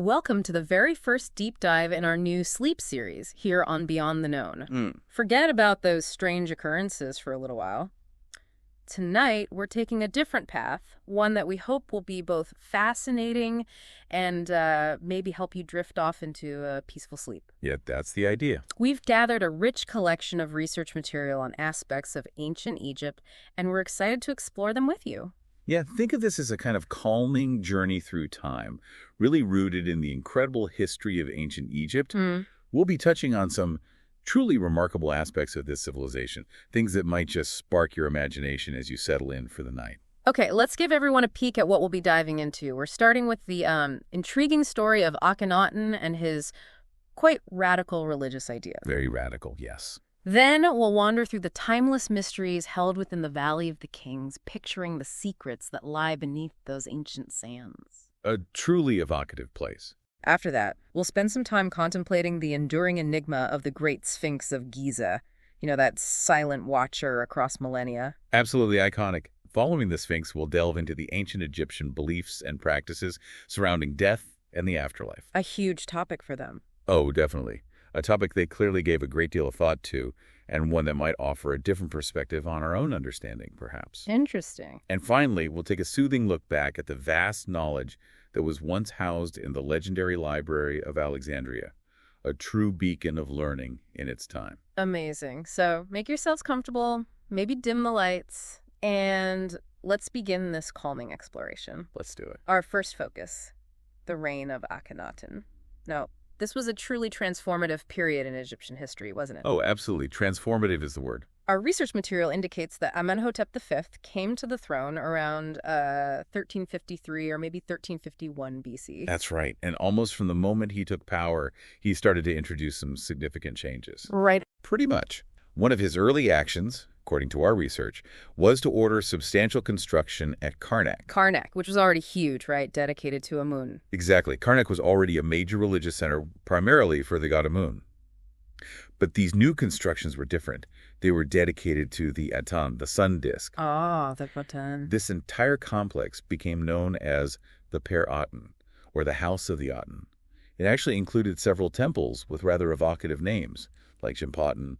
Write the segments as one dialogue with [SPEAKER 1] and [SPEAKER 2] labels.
[SPEAKER 1] Welcome to the very first deep dive in our new sleep series here on Beyond the Known. Forget about those strange occurrences for a little while. Tonight, we're taking a different path, one that we hope will be both fascinating and maybe help you drift off into a peaceful sleep.
[SPEAKER 2] Yeah, that's the idea.
[SPEAKER 1] We've gathered a rich collection of research material on aspects of ancient Egypt, and we're excited to explore them with you.
[SPEAKER 2] Yeah, think of this as a kind of calming journey through time, really rooted in the incredible history of ancient Egypt. We'll be touching on some truly remarkable aspects of this civilization, things that might just spark your imagination as you settle in for the night.
[SPEAKER 1] Okay, let's give everyone a peek at what we'll be diving into. We're starting with the intriguing story of Akhenaten and his quite radical religious idea.
[SPEAKER 2] Very radical, yes.
[SPEAKER 1] Then we'll wander through the timeless mysteries held within the Valley of the Kings, picturing the secrets that lie beneath those ancient sands.
[SPEAKER 2] A truly evocative place.
[SPEAKER 1] After that, we'll spend some time contemplating the enduring enigma of the Great Sphinx of Giza. You know, that silent watcher across millennia.
[SPEAKER 2] Absolutely iconic. Following the Sphinx, we'll delve into the ancient Egyptian beliefs and practices surrounding death and the afterlife.
[SPEAKER 1] A huge topic for them.
[SPEAKER 2] Oh, definitely. A topic they clearly gave a great deal of thought to, and one that might offer a different perspective on our own understanding, perhaps.
[SPEAKER 1] Interesting.
[SPEAKER 2] And finally, we'll take a soothing look back at the vast knowledge that was once housed in the legendary Library of Alexandria, a true beacon of learning in its time.
[SPEAKER 1] Amazing. So make yourselves comfortable, maybe dim the lights, and let's begin this calming exploration.
[SPEAKER 2] Let's do it.
[SPEAKER 1] Our first focus, the reign of Akhenaten. Now, this was a truly transformative period in Egyptian history, wasn't it?
[SPEAKER 2] Oh, absolutely. Transformative is the word.
[SPEAKER 1] Our research material indicates that Amenhotep V came to the throne around 1353 or maybe 1351 BC.
[SPEAKER 2] That's right. And almost from the moment he took power, he started to introduce some significant changes.
[SPEAKER 1] Right.
[SPEAKER 2] Pretty much. One of his early actions, according to our research, was to order substantial construction at Karnak.
[SPEAKER 1] Karnak, which was already huge, right? Dedicated to Amun.
[SPEAKER 2] Exactly. Karnak was already a major religious center, primarily for the god Amun. But these new constructions were different. They were dedicated to the Aten, the sun disk.
[SPEAKER 1] Ah, the Aten.
[SPEAKER 2] This entire complex became known as the Aten, or the House of the Aten. It actually included several temples with rather evocative names, like Shimpaten,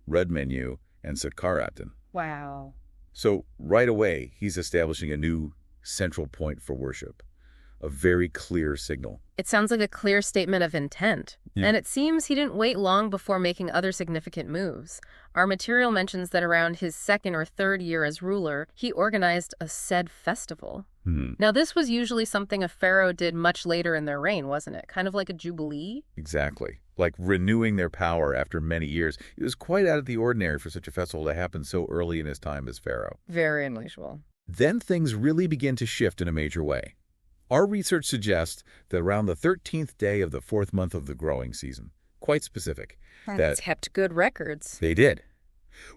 [SPEAKER 2] Redmenu, and Sakkaraten.
[SPEAKER 1] Wow.
[SPEAKER 2] So right away, he's establishing a new central point for worship, a very clear signal.
[SPEAKER 1] It sounds like a clear statement of intent.
[SPEAKER 2] Yeah.
[SPEAKER 1] And it seems he didn't wait long before making other significant moves. Our material mentions that around his second or third year as ruler, he organized a said festival. Now, this was usually something a pharaoh did much later in their reign, wasn't it? Kind of like a jubilee?
[SPEAKER 2] Exactly. Like renewing their power after many years. It was quite out of the ordinary for such a festival to happen so early in his time as pharaoh.
[SPEAKER 1] Very unusual.
[SPEAKER 2] Then things really begin to shift in a major way. Our research suggests that around the 13th day of the 4th month of the growing season, quite specific,
[SPEAKER 1] That's kept good records.
[SPEAKER 2] they did.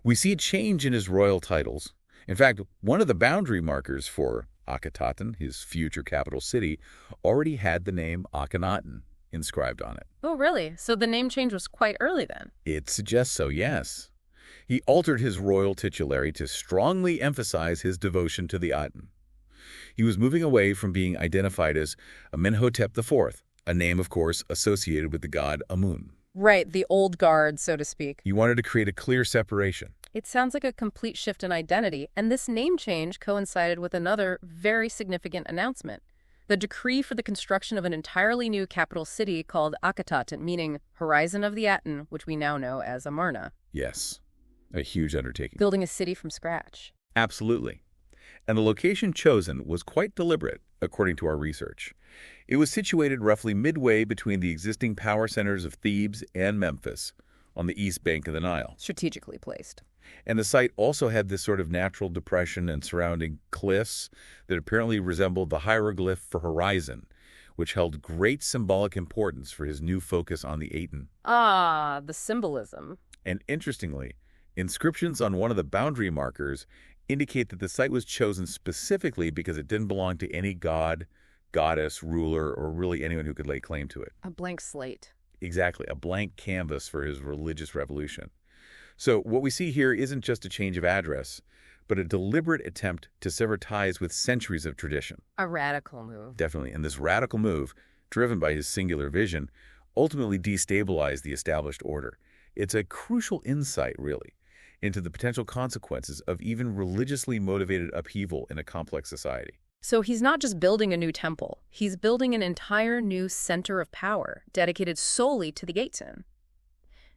[SPEAKER 2] We see a change in his royal titles. In fact, one of the boundary markers for Akhenaten, his future capital city, already had the name Akhenaten inscribed on it.
[SPEAKER 1] Oh, really? So the name change was quite early then?
[SPEAKER 2] It suggests so, yes. He altered his royal titulary to strongly emphasize his devotion to the Aten. He was moving away from being identified as Amenhotep IV, a name, of course, associated with the god Amun.
[SPEAKER 1] Right, the old guard, so to speak.
[SPEAKER 2] He wanted to create a clear separation.
[SPEAKER 1] It sounds like a complete shift in identity, and this name change coincided with another very significant announcement. The decree for the construction of an entirely new capital city called Akhenaten, meaning Horizon of the Aten, which we now know as Amarna.
[SPEAKER 2] Yes, a huge undertaking.
[SPEAKER 1] Building a city from scratch.
[SPEAKER 2] Absolutely. And the location chosen was quite deliberate, according to our research. It was situated roughly midway between the existing power centers of Thebes and Memphis, on the east bank of the Nile.
[SPEAKER 1] Strategically placed.
[SPEAKER 2] And the site also had this sort of natural depression and surrounding cliffs that apparently resembled the hieroglyph for horizon, which held great symbolic importance for his new focus on the Aten.
[SPEAKER 1] Ah, the symbolism.
[SPEAKER 2] And interestingly, inscriptions on one of the boundary markers indicate that the site was chosen specifically because it didn't belong to any god, goddess, ruler, or really anyone who could lay claim to it.
[SPEAKER 1] A blank slate.
[SPEAKER 2] Exactly, a blank canvas for his religious revolution. So what we see here isn't just a change of address, but a deliberate attempt to sever ties with centuries of tradition.
[SPEAKER 1] A radical move.
[SPEAKER 2] Definitely. And this radical move driven by his singular vision, ultimately destabilized the established order. It's a crucial insight, really, into the potential consequences of even religiously motivated upheaval in a complex society.
[SPEAKER 1] So he's not just building a new temple. He's building an entire new center of power dedicated solely to the Aten.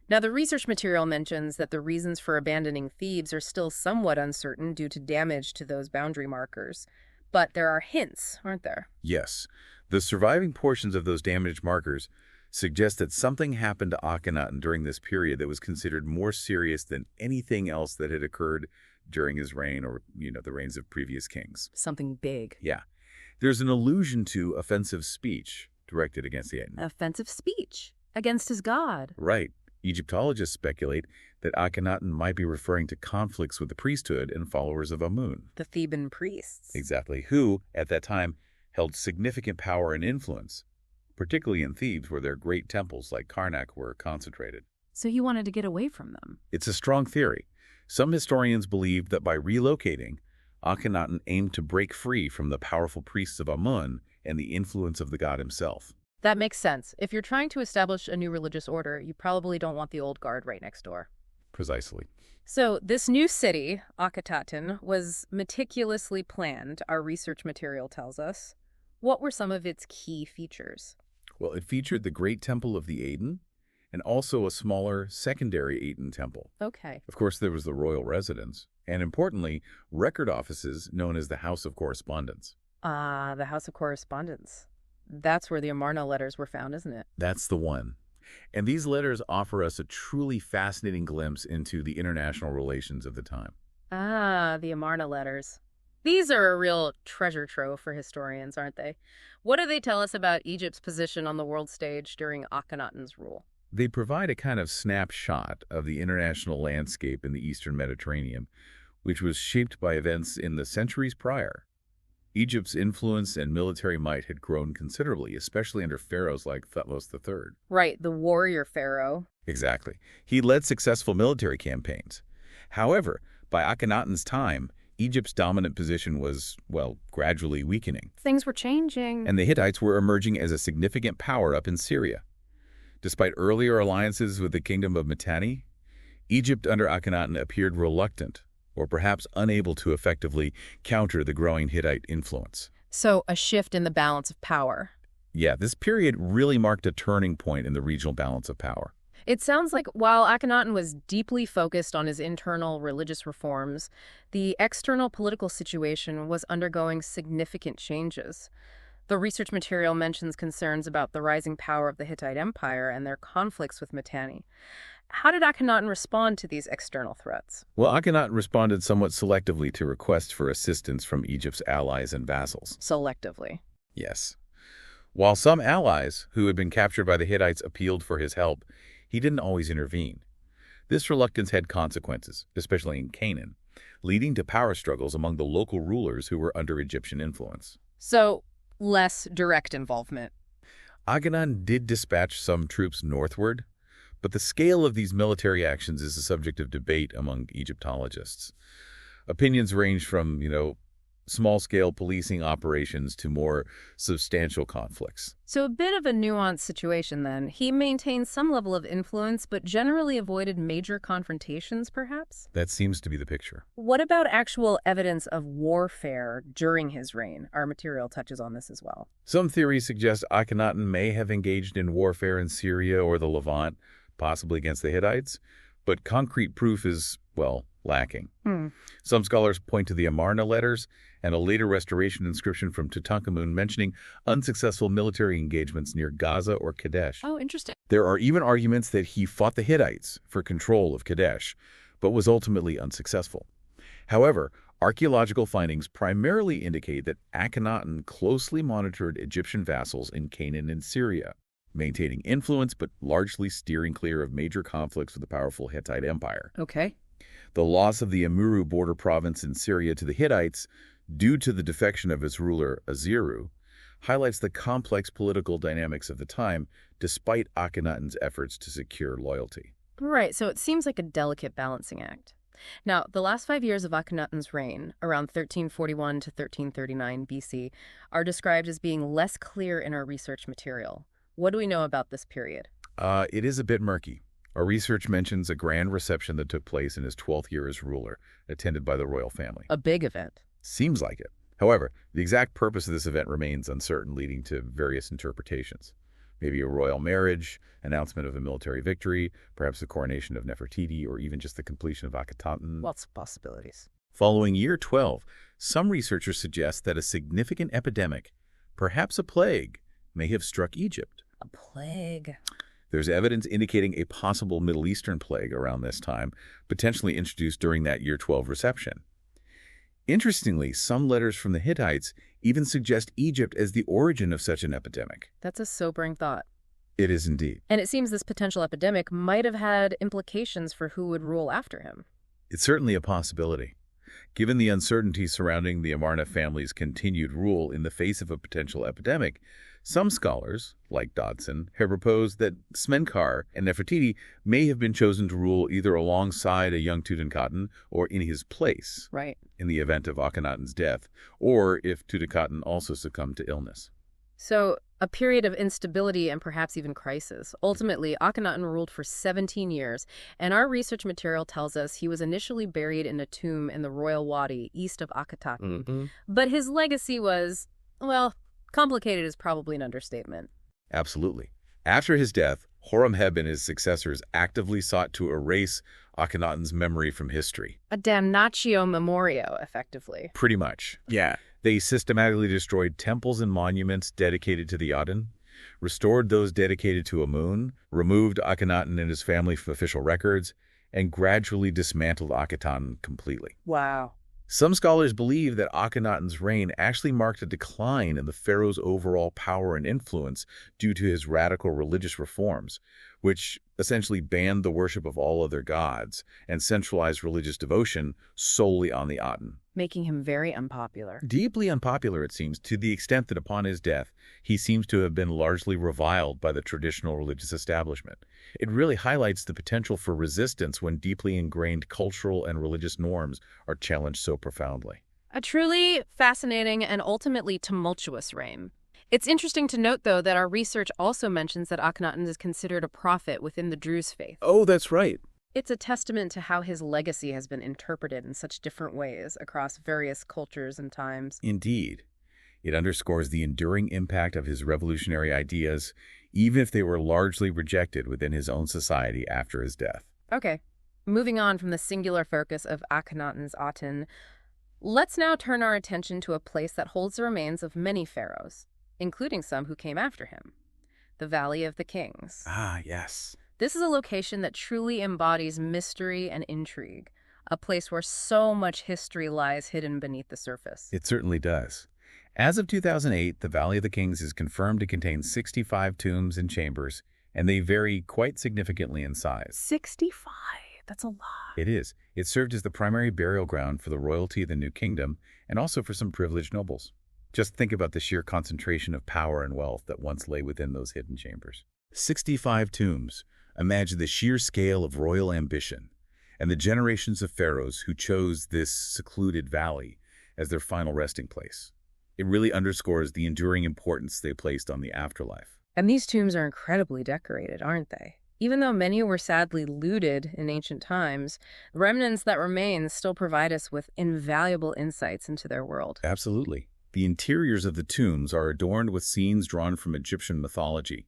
[SPEAKER 1] Now, the research material mentions that the reasons for abandoning Thebes are still somewhat uncertain due to damage to those boundary markers. But there are hints, aren't there?
[SPEAKER 2] Yes. The surviving portions of those damaged markers suggest that something happened to Akhenaten during this period that was considered more serious than anything else that had occurred during his reign or, the reigns of previous kings.
[SPEAKER 1] Something big.
[SPEAKER 2] Yeah. There's an allusion to offensive speech directed against the Aten.
[SPEAKER 1] Offensive speech against his god.
[SPEAKER 2] Right. Egyptologists speculate that Akhenaten might be referring to conflicts with the priesthood and followers of Amun.
[SPEAKER 1] The Theban priests.
[SPEAKER 2] Exactly. Who, at that time, held significant power and influence, particularly in Thebes where their great temples like Karnak were concentrated.
[SPEAKER 1] So he wanted to get away from them.
[SPEAKER 2] It's a strong theory. Some historians believe that by relocating, Akhenaten aimed to break free from the powerful priests of Amun and the influence of the god himself.
[SPEAKER 1] That makes sense. If you're trying to establish a new religious order, you probably don't want the old guard right next door.
[SPEAKER 2] Precisely.
[SPEAKER 1] So this new city, Akhenaten, was meticulously planned, our research material tells us. What were some of its key features?
[SPEAKER 2] Well, it featured the Great Temple of the Aten and also a smaller secondary Aten temple.
[SPEAKER 1] Okay.
[SPEAKER 2] Of course, there was the royal residence, and importantly, record offices known as the House of Correspondence.
[SPEAKER 1] The House of Correspondence. That's where the Amarna letters were found, isn't it?
[SPEAKER 2] That's the one. And these letters offer us a truly fascinating glimpse into the international relations of the time.
[SPEAKER 1] The Amarna letters. These are a real treasure trove for historians, aren't they? What do they tell us about Egypt's position on the world stage during Akhenaten's rule?
[SPEAKER 2] They provide a kind of snapshot of the international landscape in the Eastern Mediterranean, which was shaped by events in the centuries prior. Egypt's influence and military might had grown considerably, especially under pharaohs like Thutmose III.
[SPEAKER 1] Right, the warrior pharaoh.
[SPEAKER 2] Exactly. He led successful military campaigns. However, by Akhenaten's time, Egypt's dominant position was, gradually weakening.
[SPEAKER 1] Things were changing.
[SPEAKER 2] And the Hittites were emerging as a significant power up in Syria. Despite earlier alliances with the kingdom of Mitanni, Egypt under Akhenaten appeared reluctant, or perhaps unable to effectively counter the growing Hittite influence.
[SPEAKER 1] So a shift in the balance of power.
[SPEAKER 2] Yeah, this period really marked a turning point in the regional balance of power.
[SPEAKER 1] It sounds like while Akhenaten was deeply focused on his internal religious reforms, the external political situation was undergoing significant changes. The research material mentions concerns about the rising power of the Hittite Empire and their conflicts with Mitanni. How did Akhenaten respond to these external threats?
[SPEAKER 2] Well, Akhenaten responded somewhat selectively to requests for assistance from Egypt's allies and vassals.
[SPEAKER 1] Selectively.
[SPEAKER 2] Yes. While some allies who had been captured by the Hittites appealed for his help, he didn't always intervene. This reluctance had consequences, especially in Canaan, leading to power struggles among the local rulers who were under Egyptian influence.
[SPEAKER 1] So, less direct involvement.
[SPEAKER 2] Akhenaten did dispatch some troops northward, but the scale of these military actions is a subject of debate among Egyptologists. Opinions range from, small-scale policing operations to more substantial conflicts.
[SPEAKER 1] So a bit of a nuanced situation then. He maintained some level of influence, but generally avoided major confrontations, perhaps?
[SPEAKER 2] That seems to be the picture.
[SPEAKER 1] What about actual evidence of warfare during his reign? Our material touches on this as well.
[SPEAKER 2] Some theories suggest Akhenaten may have engaged in warfare in Syria or the Levant, possibly against the Hittites, but concrete proof is, lacking. Some scholars point to the Amarna letters and a later restoration inscription from Tutankhamun mentioning unsuccessful military engagements near Gaza or Kadesh.
[SPEAKER 1] Oh, interesting.
[SPEAKER 2] There are even arguments that he fought the Hittites for control of Kadesh, but was ultimately unsuccessful. However, archaeological findings primarily indicate that Akhenaten closely monitored Egyptian vassals in Canaan and Syria, maintaining influence but largely steering clear of major conflicts with the powerful Hittite Empire.
[SPEAKER 1] Okay.
[SPEAKER 2] The loss of the Amuru border province in Syria to the Hittites, due to the defection of its ruler, Aziru, highlights the complex political dynamics of the time, despite Akhenaten's efforts to secure loyalty.
[SPEAKER 1] Right, so it seems like a delicate balancing act. Now, the last 5 years of Akhenaten's reign, around 1341 to 1339 BC, are described as being less clear in our research material. What do we know about this period?
[SPEAKER 2] It is a bit murky. Our research mentions a grand reception that took place in his 12th year as ruler, attended by the royal family.
[SPEAKER 1] A big event.
[SPEAKER 2] Seems like it. However, the exact purpose of this event remains uncertain, leading to various interpretations. Maybe a royal marriage, announcement of a military victory, perhaps the coronation of Nefertiti, or even just the completion of Akhenaten.
[SPEAKER 1] Lots of possibilities.
[SPEAKER 2] Following year 12, some researchers suggest that a significant epidemic, perhaps a plague, may have struck Egypt.
[SPEAKER 1] A plague.
[SPEAKER 2] There's evidence indicating a possible Middle Eastern plague around this time, potentially introduced during that year 12 reception. Interestingly, some letters from the Hittites even suggest Egypt as the origin of such an epidemic.
[SPEAKER 1] That's a sobering thought.
[SPEAKER 2] It is indeed.
[SPEAKER 1] And it seems this potential epidemic might have had implications for who would rule after him.
[SPEAKER 2] It's certainly a possibility. Given the uncertainty surrounding the Amarna family's continued rule in the face of a potential epidemic, some scholars, like Dodson, have proposed that Smenkhar and Nefertiti may have been chosen to rule either alongside a young Tutankhaten or in his place,
[SPEAKER 1] right,
[SPEAKER 2] in the event of Akhenaten's death, or if Tutankhaten also succumbed to illness.
[SPEAKER 1] So, a period of instability and perhaps even crisis. Ultimately, Akhenaten ruled for 17 years, and our research material tells us he was initially buried in a tomb in the royal wadi east of Akhenaten. But his legacy was, well, complicated is probably an understatement.
[SPEAKER 2] Absolutely. After his death, Horemheb and his successors actively sought to erase Akhenaten's memory from history.
[SPEAKER 1] A damnatio memoriae, effectively.
[SPEAKER 2] Pretty much.
[SPEAKER 3] Yeah.
[SPEAKER 2] They systematically destroyed temples and monuments dedicated to the Aten, restored those dedicated to Amun, removed Akhenaten and his family from official records, and gradually dismantled Akhenaten completely.
[SPEAKER 1] Wow.
[SPEAKER 2] Some scholars believe that Akhenaten's reign actually marked a decline in the pharaoh's overall power and influence due to his radical religious reforms, which essentially banned the worship of all other gods and centralized religious devotion solely on the Aten.
[SPEAKER 1] Making him very unpopular.
[SPEAKER 2] Deeply unpopular, it seems, to the extent that upon his death, he seems to have been largely reviled by the traditional religious establishment. It really highlights the potential for resistance when deeply ingrained cultural and religious norms are challenged so profoundly.
[SPEAKER 1] A truly fascinating and ultimately tumultuous reign. It's interesting to note, though, that our research also mentions that Akhenaten is considered a prophet within the Druze faith.
[SPEAKER 3] Oh, that's right.
[SPEAKER 1] It's a testament to how his legacy has been interpreted in such different ways across various cultures and times.
[SPEAKER 2] Indeed. It underscores the enduring impact of his revolutionary ideas, even if they were largely rejected within his own society after his death.
[SPEAKER 1] Okay, moving on from the singular focus of Akhenaten's Aten, let's now turn our attention to a place that holds the remains of many pharaohs, including some who came after him, the Valley of the Kings.
[SPEAKER 3] Ah, yes.
[SPEAKER 1] This is a location that truly embodies mystery and intrigue, a place where so much history lies hidden beneath the surface.
[SPEAKER 2] It certainly does. As of 2008, the Valley of the Kings is confirmed to contain 65 tombs and chambers, and they vary quite significantly in size.
[SPEAKER 1] 65? That's a lot.
[SPEAKER 2] It is. It served as the primary burial ground for the royalty of the New Kingdom, and also for some privileged nobles. Just think about the sheer concentration of power and wealth that once lay within those hidden chambers. 65 tombs. Imagine the sheer scale of royal ambition and the generations of pharaohs who chose this secluded valley as their final resting place. It really underscores the enduring importance they placed on the afterlife.
[SPEAKER 1] And these tombs are incredibly decorated, aren't they? Even though many were sadly looted in ancient times, the remnants that remain still provide us with invaluable insights into their world.
[SPEAKER 2] Absolutely. The interiors of the tombs are adorned with scenes drawn from Egyptian mythology,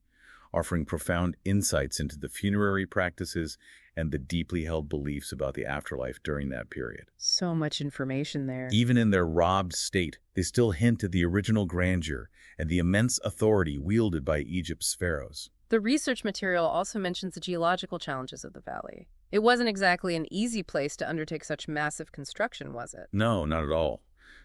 [SPEAKER 2] offering profound insights into the funerary practices and the deeply held beliefs about the afterlife during that period.
[SPEAKER 1] So much information there.
[SPEAKER 2] Even in their robbed state, they still hint at the original grandeur and the immense authority wielded by Egypt's pharaohs.
[SPEAKER 1] The research material also mentions the geological challenges of the valley. It wasn't exactly an easy place to undertake such massive construction, was it?
[SPEAKER 2] No, not at all.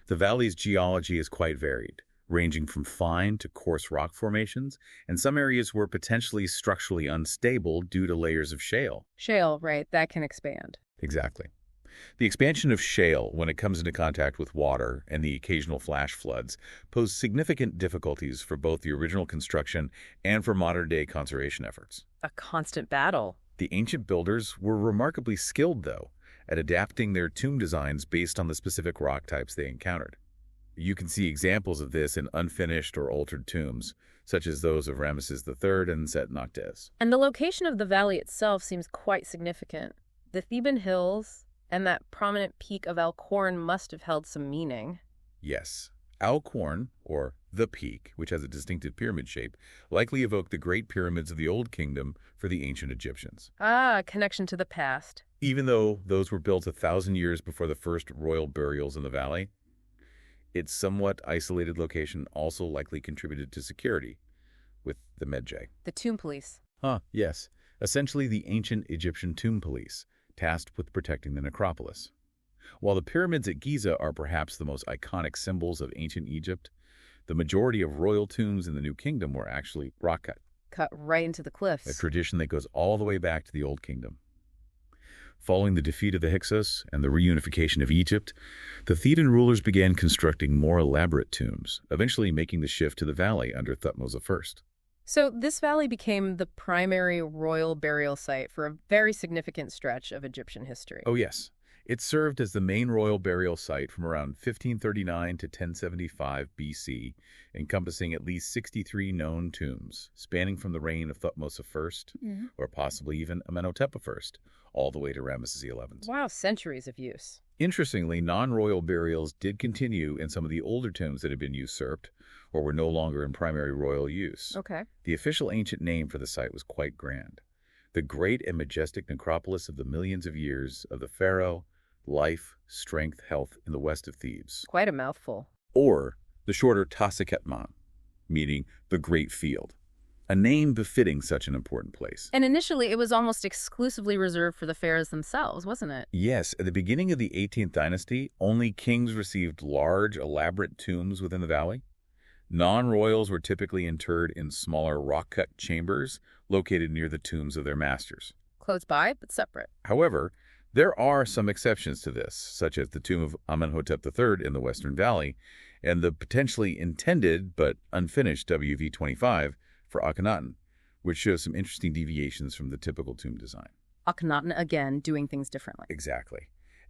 [SPEAKER 2] The valley's geology is quite varied, ranging from fine to coarse rock formations, and some areas were potentially structurally unstable due to layers of shale.
[SPEAKER 1] Shale, right, that can expand.
[SPEAKER 2] Exactly. The expansion of shale, when it comes into contact with water and the occasional flash floods, pose significant difficulties for both the original construction and for modern-day conservation efforts.
[SPEAKER 1] A constant battle.
[SPEAKER 2] The ancient builders were remarkably skilled, though, at adapting their tomb designs based on the specific rock types they encountered. You can see examples of this in unfinished or altered tombs, such as those of Ramesses III and Set-Noktes.
[SPEAKER 1] And the location of the valley itself seems quite significant. The Theban hills and that prominent peak of Al-Khorn must have held some meaning.
[SPEAKER 2] Yes. Al-Khorn, or the Peak, which has a distinctive pyramid shape, likely evoked the Great Pyramids of the Old Kingdom for the ancient Egyptians.
[SPEAKER 1] Ah, a connection to the past.
[SPEAKER 2] Even though those were built 1,000 years before the first royal burials in the valley, its somewhat isolated location also likely contributed to security with the Medjay.
[SPEAKER 1] The tomb police.
[SPEAKER 2] Yes. Essentially the ancient Egyptian tomb police, tasked with protecting the necropolis. While the pyramids at Giza are perhaps the most iconic symbols of ancient Egypt, the majority of royal tombs in the New Kingdom were actually rock-cut.
[SPEAKER 1] Cut right into the cliffs.
[SPEAKER 2] A tradition that goes all the way back to the Old Kingdom. Following the defeat of the Hyksos and the reunification of Egypt, the Theban rulers began constructing more elaborate tombs, eventually making the shift to the valley under Thutmose I.
[SPEAKER 1] So this valley became the primary royal burial site for a very significant stretch of Egyptian history.
[SPEAKER 2] Oh yes, it served as the main royal burial site from around 1539 to 1075 BC, encompassing at least 63 known tombs, spanning from the reign of Thutmose I, or possibly even Amenhotep I, all the way to Ramesses XI.
[SPEAKER 1] Wow, centuries of use.
[SPEAKER 2] Interestingly, non-royal burials did continue in some of the older tombs that had been usurped or were no longer in primary royal use.
[SPEAKER 1] Okay.
[SPEAKER 2] The official ancient name for the site was quite grand. The great and majestic necropolis of the millions of years of the pharaoh, life, strength, health in the west of Thebes.
[SPEAKER 1] Quite a mouthful.
[SPEAKER 2] Or the shorter Taseketman, meaning the Great Field, a name befitting such an important place.
[SPEAKER 1] And initially, it was almost exclusively reserved for the pharaohs themselves, wasn't it?
[SPEAKER 2] Yes, at the beginning of the 18th dynasty, only kings received large, elaborate tombs within the valley. Non-royals were typically interred in smaller rock-cut chambers located near the tombs of their masters.
[SPEAKER 1] Close by, but separate.
[SPEAKER 2] However, there are some exceptions to this, such as the tomb of Amenhotep III in the Western Valley and the potentially intended but unfinished WV-25 for Akhenaten, which shows some interesting deviations from the typical tomb design.
[SPEAKER 1] Akhenaten, again, doing things differently.
[SPEAKER 2] Exactly.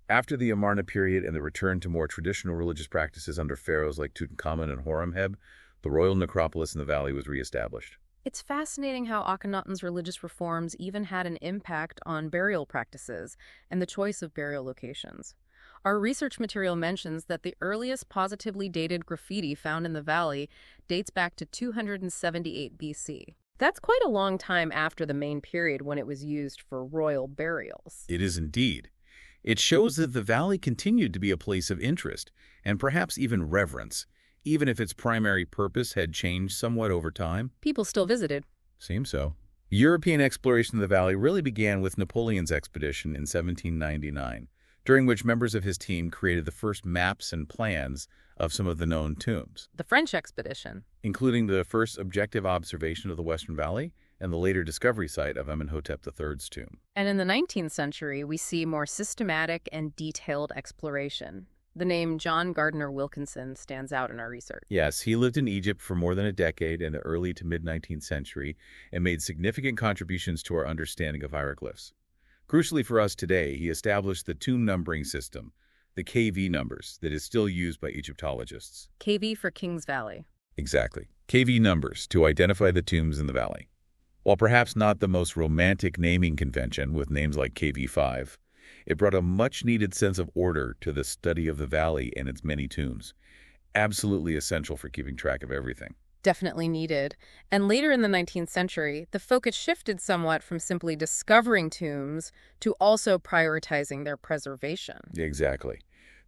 [SPEAKER 2] After the Amarna period and the return to more traditional religious practices under pharaohs like Tutankhamun and Horemheb, the royal necropolis in the valley was reestablished.
[SPEAKER 1] It's fascinating how Akhenaten's religious reforms even had an impact on burial practices and the choice of burial locations. Our research material mentions that the earliest positively dated graffiti found in the valley dates back to 278 BC. That's quite a long time after the main period when it was used for royal burials.
[SPEAKER 2] It is indeed. It shows that the valley continued to be a place of interest and perhaps even reverence, even if its primary purpose had changed somewhat over time.
[SPEAKER 1] People still visited.
[SPEAKER 2] Seems so. European exploration of the valley really began with Napoleon's expedition in 1799, during which members of his team created the first maps and plans of some of the known tombs.
[SPEAKER 1] The French expedition.
[SPEAKER 2] Including the first objective observation of the Western Valley and the later discovery site of Amenhotep III's tomb.
[SPEAKER 1] And in the 19th century, we see more systematic and detailed exploration. The name John Gardner Wilkinson stands out in our research.
[SPEAKER 2] Yes, he lived in Egypt for more than a decade in the early to mid-19th century and made significant contributions to our understanding of hieroglyphs. Crucially for us today, he established the tomb numbering system, the KV numbers, that is still used by Egyptologists.
[SPEAKER 1] KV for Kings Valley.
[SPEAKER 2] Exactly. KV numbers to identify the tombs in the valley. While perhaps not the most romantic naming convention with names like KV5, it brought a much-needed sense of order to the study of the valley and its many tombs, absolutely essential for keeping track of everything.
[SPEAKER 1] Definitely needed. And later in the 19th century, the focus shifted somewhat from simply discovering tombs to also prioritizing their preservation.
[SPEAKER 2] Exactly.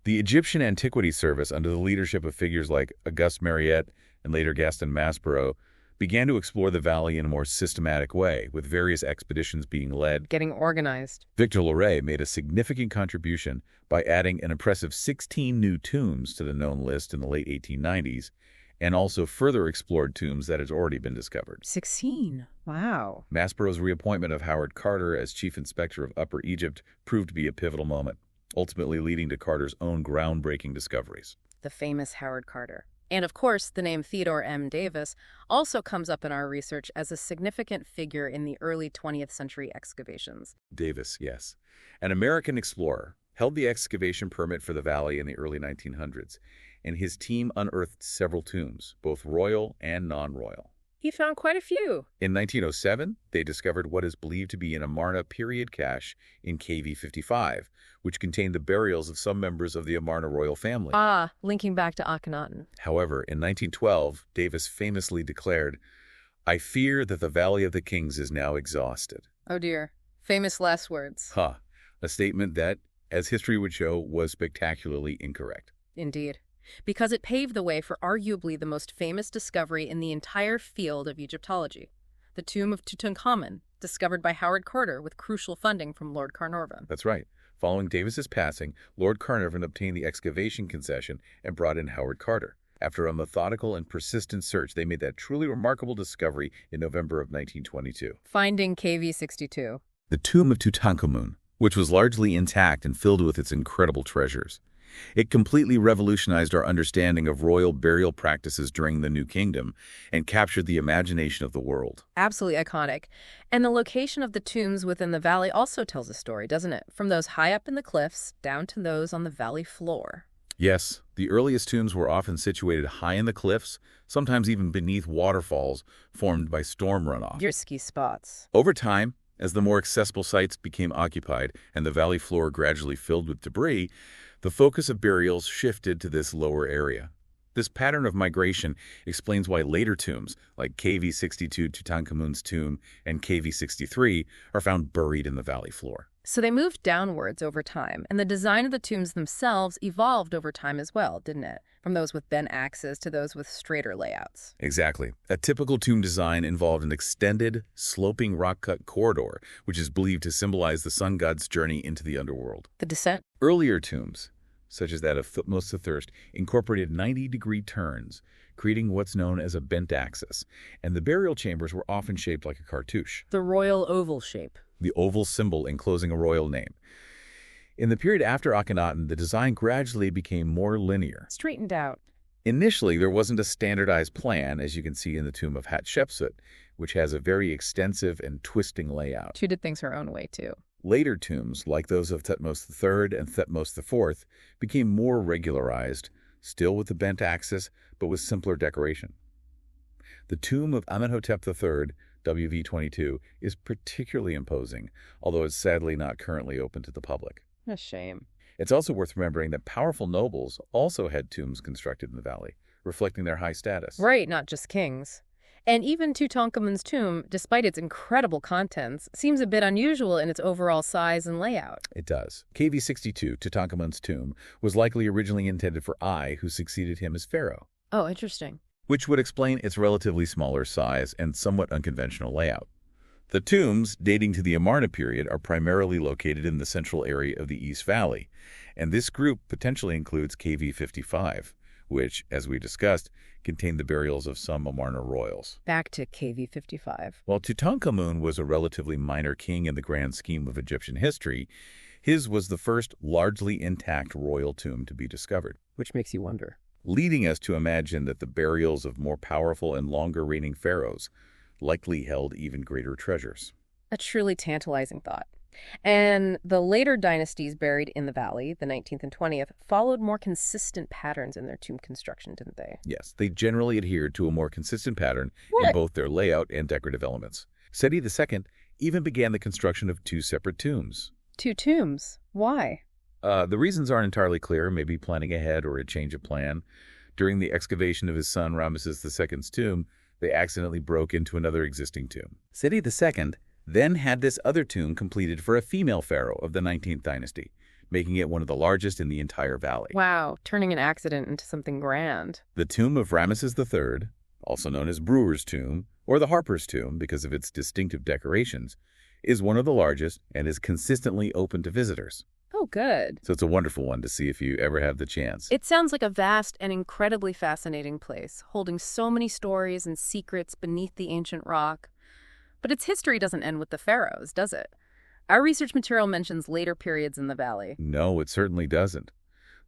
[SPEAKER 2] The Egyptian Antiquities Service, under the leadership of figures like Auguste Mariette and later Gaston Maspero, began to explore the valley in a more systematic way, with various expeditions being led.
[SPEAKER 1] Getting organized.
[SPEAKER 2] Victor Loret made a significant contribution by adding an impressive 16 new tombs to the known list in the late 1890s, and also further explored tombs that had already been discovered.
[SPEAKER 1] 16. Wow.
[SPEAKER 2] Maspero's reappointment of Howard Carter as chief inspector of Upper Egypt proved to be a pivotal moment, ultimately leading to Carter's own groundbreaking discoveries.
[SPEAKER 1] The famous Howard Carter. And of course, the name Theodore M. Davis also comes up in our research as a significant figure in the early 20th century excavations.
[SPEAKER 2] Davis, yes. An American explorer, held the excavation permit for the valley in the early 1900s, and his team unearthed several tombs, both royal and non-royal.
[SPEAKER 1] He found quite a few.
[SPEAKER 2] In 1907, they discovered what is believed to be an Amarna period cache in KV 55, which contained the burials of some members of the Amarna royal family.
[SPEAKER 1] Ah, linking back to Akhenaten.
[SPEAKER 2] However, in 1912, Davis famously declared, "I fear that the Valley of the Kings is now exhausted."
[SPEAKER 1] Oh dear. Famous last words.
[SPEAKER 2] A statement that, as history would show, was spectacularly incorrect.
[SPEAKER 1] Indeed. Because it paved the way for arguably the most famous discovery in the entire field of Egyptology, the tomb of Tutankhamun, discovered by Howard Carter with crucial funding from Lord Carnarvon.
[SPEAKER 2] That's right. Following Davis's passing, Lord Carnarvon obtained the excavation concession and brought in Howard Carter. After a methodical and persistent search, they made that truly remarkable discovery in November of 1922.
[SPEAKER 1] Finding KV 62.
[SPEAKER 2] The tomb of Tutankhamun, which was largely intact and filled with its incredible treasures. It completely revolutionized our understanding of royal burial practices during the New Kingdom and captured the imagination of the world.
[SPEAKER 1] Absolutely iconic. And the location of the tombs within the valley also tells a story, doesn't it? From those high up in the cliffs down to those on the valley floor.
[SPEAKER 2] Yes, the earliest tombs were often situated high in the cliffs, sometimes even beneath waterfalls formed by storm runoff.
[SPEAKER 1] Risky spots.
[SPEAKER 2] Over time, as the more accessible sites became occupied and the valley floor gradually filled with debris, the focus of burials shifted to this lower area. This pattern of migration explains why later tombs, like KV 62 Tutankhamun's tomb and KV 63, are found buried in the valley floor.
[SPEAKER 1] So they moved downwards over time, and the design of the tombs themselves evolved over time as well, didn't it? From those with bent axes to those with straighter layouts.
[SPEAKER 2] Exactly. A typical tomb design involved an extended, sloping rock-cut corridor, which is believed to symbolize the sun god's journey into the underworld.
[SPEAKER 1] The descent.
[SPEAKER 2] Earlier tombs, such as that of Thutmose III, incorporated 90-degree turns, creating what's known as a bent axis, and the burial chambers were often shaped like a cartouche.
[SPEAKER 1] The royal oval shape.
[SPEAKER 2] The oval symbol enclosing a royal name. In the period after Akhenaten, the design gradually became more linear.
[SPEAKER 1] Straightened out.
[SPEAKER 2] Initially, there wasn't a standardized plan, as you can see in the tomb of Hatshepsut, which has a very extensive and twisting layout.
[SPEAKER 1] She did things her own way, too.
[SPEAKER 2] Later tombs, like those of Thutmose III and Thutmose IV, became more regularized, still with the bent axis, but with simpler decoration. The tomb of Amenhotep III, WV22, is particularly imposing, although it's sadly not currently open to the public.
[SPEAKER 1] A shame.
[SPEAKER 2] It's also worth remembering that powerful nobles also had tombs constructed in the valley, reflecting their high status.
[SPEAKER 1] Right, not just kings. And even Tutankhamun's tomb, despite its incredible contents, seems a bit unusual in its overall size and layout.
[SPEAKER 2] It does. KV 62, Tutankhamun's tomb, was likely originally intended for Ai, who succeeded him as pharaoh.
[SPEAKER 1] Oh, interesting.
[SPEAKER 2] Which would explain its relatively smaller size and somewhat unconventional layout. The tombs, dating to the Amarna period, are primarily located in the central area of the East Valley, and this group potentially includes KV 55, which, as we discussed, contained the burials of some Amarna royals.
[SPEAKER 1] Back to KV 55.
[SPEAKER 2] While Tutankhamun was a relatively minor king in the grand scheme of Egyptian history, his was the first largely intact royal tomb to be discovered.
[SPEAKER 1] Which makes you wonder.
[SPEAKER 2] Leading us to imagine that the burials of more powerful and longer-reigning pharaohs likely held even greater treasures.
[SPEAKER 1] A truly tantalizing thought. And the later dynasties buried in the valley, the 19th and 20th, followed more consistent patterns in their tomb construction, didn't they?
[SPEAKER 2] Yes, they generally adhered to a more consistent pattern in both their layout and decorative elements. Seti II even began the construction of 2 separate tombs.
[SPEAKER 1] 2 tombs? Why?
[SPEAKER 2] The reasons aren't entirely clear, maybe planning ahead or a change of plan. During the excavation of his son Ramesses II's tomb, they accidentally broke into another existing tomb. Seti II then had this other tomb completed for a female pharaoh of the 19th dynasty, making it one of the largest in the entire valley.
[SPEAKER 1] Wow, turning an accident into something grand.
[SPEAKER 2] The tomb of Ramesses III, also known as Brewer's tomb, or the Harper's tomb because of its distinctive decorations, is one of the largest and is consistently open to visitors.
[SPEAKER 1] Oh, good.
[SPEAKER 2] So it's a wonderful one to see if you ever have the chance.
[SPEAKER 1] It sounds like a vast and incredibly fascinating place, holding so many stories and secrets beneath the ancient rock. But its history doesn't end with the pharaohs, does it? Our research material mentions later periods in the valley.
[SPEAKER 2] No, it certainly doesn't.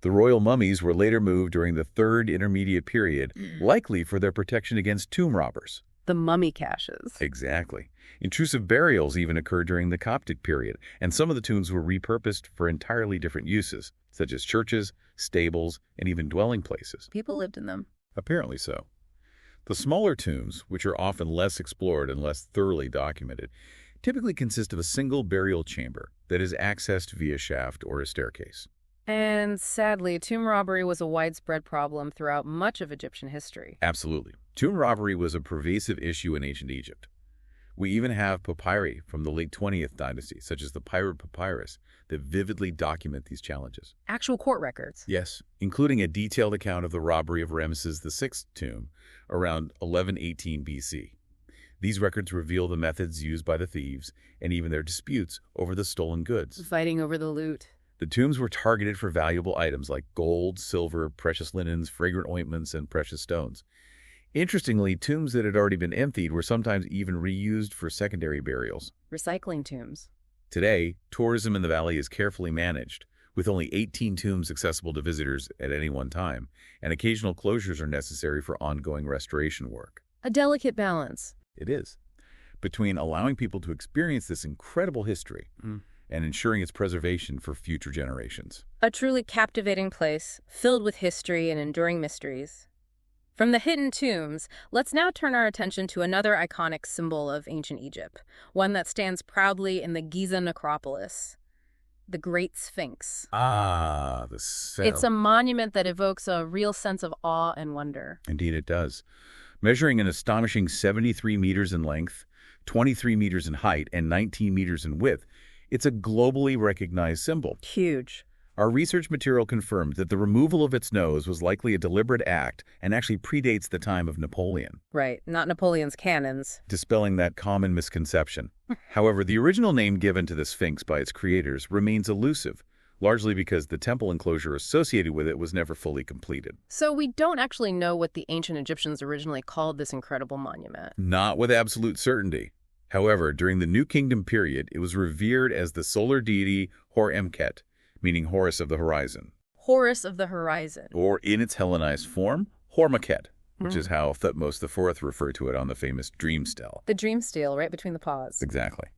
[SPEAKER 2] The royal mummies were later moved during the Third Intermediate Period, likely for their protection against tomb robbers.
[SPEAKER 1] The mummy caches.
[SPEAKER 2] Exactly. Intrusive burials even occurred during the Coptic period, and some of the tombs were repurposed for entirely different uses, such as churches, stables, and even dwelling places.
[SPEAKER 1] People lived in them.
[SPEAKER 2] Apparently so. The smaller tombs, which are often less explored and less thoroughly documented, typically consist of a single burial chamber that is accessed via shaft or a staircase.
[SPEAKER 1] And sadly, tomb robbery was a widespread problem throughout much of Egyptian history.
[SPEAKER 2] Absolutely. Tomb robbery was a pervasive issue in ancient Egypt. We even have papyri from the late 20th dynasty, such as the Pirate Papyrus, that vividly document these challenges.
[SPEAKER 1] Actual court records.
[SPEAKER 2] Yes, including a detailed account of the robbery of Ramesses VI's tomb around 1118 BC. These records reveal the methods used by the thieves and even their disputes over the stolen goods.
[SPEAKER 1] Fighting over the loot.
[SPEAKER 2] The tombs were targeted for valuable items like gold, silver, precious linens, fragrant ointments, and precious stones. Interestingly, tombs that had already been emptied were sometimes even reused for secondary burials.
[SPEAKER 1] Recycling tombs.
[SPEAKER 2] Today, tourism in the valley is carefully managed, with only 18 tombs accessible to visitors at any one time, and occasional closures are necessary for ongoing restoration work.
[SPEAKER 1] A delicate balance.
[SPEAKER 2] It is. Between allowing people to experience this incredible history and ensuring its preservation for future generations.
[SPEAKER 1] A truly captivating place, filled with history and enduring mysteries. From the hidden tombs, let's now turn our attention to another iconic symbol of ancient Egypt, one that stands proudly in the Giza necropolis, the Great Sphinx.
[SPEAKER 2] Ah, the Sphinx.
[SPEAKER 1] It's a monument that evokes a real sense of awe and wonder.
[SPEAKER 2] Indeed it does. Measuring an astonishing 73 meters in length, 23 meters in height, and 19 meters in width, it's a globally recognized symbol.
[SPEAKER 1] Huge.
[SPEAKER 2] Our research material confirmed that the removal of its nose was likely a deliberate act and actually predates the time of Napoleon.
[SPEAKER 1] Right, not Napoleon's cannons.
[SPEAKER 2] Dispelling that common misconception. However, the original name given to the Sphinx by its creators remains elusive, largely because the temple enclosure associated with it was never fully completed.
[SPEAKER 1] So we don't actually know what the ancient Egyptians originally called this incredible monument.
[SPEAKER 2] Not with absolute certainty. However, during the New Kingdom period, it was revered as the solar deity Hor-Emket, meaning Horus of the Horizon.
[SPEAKER 1] Horus of the Horizon.
[SPEAKER 2] Or in its Hellenized form, Hormaket, which is how Thutmose IV referred to it on the famous dream stele.
[SPEAKER 1] The dream stele, right between the paws.
[SPEAKER 2] Exactly.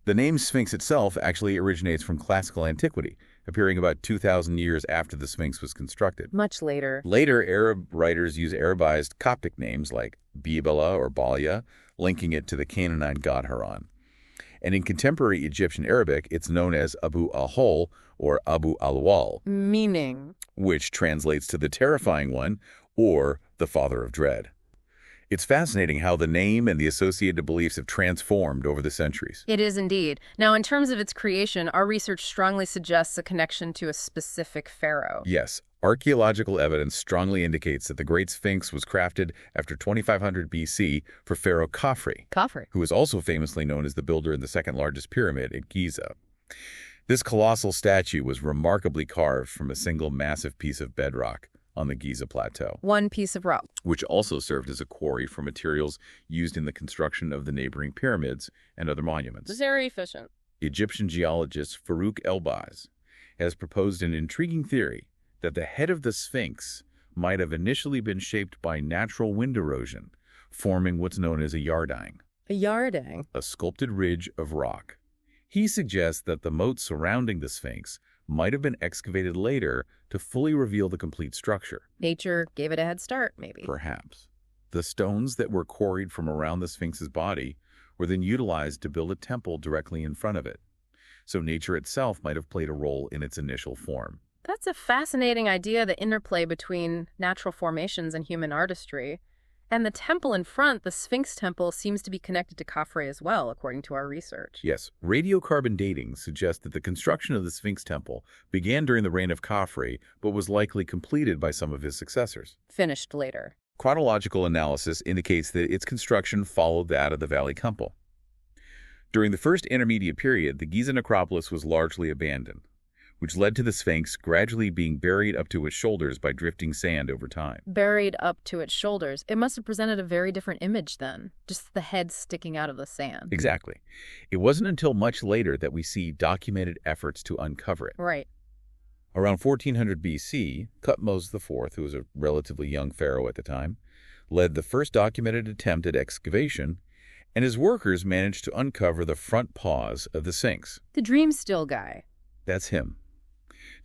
[SPEAKER 2] The name Sphinx itself actually originates from classical antiquity, appearing about 2,000 years after the Sphinx was constructed.
[SPEAKER 1] Much later.
[SPEAKER 2] Later, Arab writers use Arabized Coptic names like Bibala or Balia, linking it to the Canaanite god Haran. And in contemporary Egyptian Arabic, it's known as Abu al-Hol or Abu al-Wal.
[SPEAKER 1] Meaning?
[SPEAKER 2] Which translates to the terrifying one or the father of dread. It's fascinating how the name and the associated beliefs have transformed over the centuries.
[SPEAKER 1] It is indeed. Now, in terms of its creation, our research strongly suggests a connection to a specific pharaoh.
[SPEAKER 2] Yes. Archaeological evidence strongly indicates that the Great Sphinx was crafted after 2500 BC for Pharaoh Khafre, who is also famously known as the builder of the second largest pyramid at Giza. This colossal statue was remarkably carved from a single massive piece of bedrock on the Giza Plateau.
[SPEAKER 1] One piece of rock.
[SPEAKER 2] Which also served as a quarry for materials used in the construction of the neighboring pyramids and other monuments.
[SPEAKER 1] Very efficient.
[SPEAKER 2] Egyptian geologist Farouk Elbaz has proposed an intriguing theory that the head of the Sphinx might have initially been shaped by natural wind erosion, forming what's known as a yardang.
[SPEAKER 1] A yardang?
[SPEAKER 2] A sculpted ridge of rock. He suggests that the moat surrounding the Sphinx might have been excavated later to fully reveal the complete structure.
[SPEAKER 1] Nature gave it a head start, maybe.
[SPEAKER 2] Perhaps. The stones that were quarried from around the Sphinx's body were then utilized to build a temple directly in front of it. So nature itself might have played a role in its initial form.
[SPEAKER 1] That's a fascinating idea, the interplay between natural formations and human artistry. And the temple in front, the Sphinx temple, seems to be connected to Khafre as well, according to our research.
[SPEAKER 2] Yes, radiocarbon dating suggests that the construction of the Sphinx temple began during the reign of Khafre, but was likely completed by some of his successors.
[SPEAKER 1] Finished later.
[SPEAKER 2] Chronological analysis indicates that its construction followed that of the Valley Temple. During the First Intermediate Period, the Giza necropolis was largely abandoned, which led to the Sphinx gradually being buried up to its shoulders by drifting sand over time.
[SPEAKER 1] Buried up to its shoulders. It must have presented a very different image then, just the head sticking out of the sand.
[SPEAKER 2] Exactly. It wasn't until much later that we see documented efforts to uncover it.
[SPEAKER 1] Right.
[SPEAKER 2] Around 1400 BC, Thutmose IV, who was a relatively young pharaoh at the time, led the first documented attempt at excavation, and his workers managed to uncover the front paws of the Sphinx.
[SPEAKER 1] The dream still guy.
[SPEAKER 2] That's him.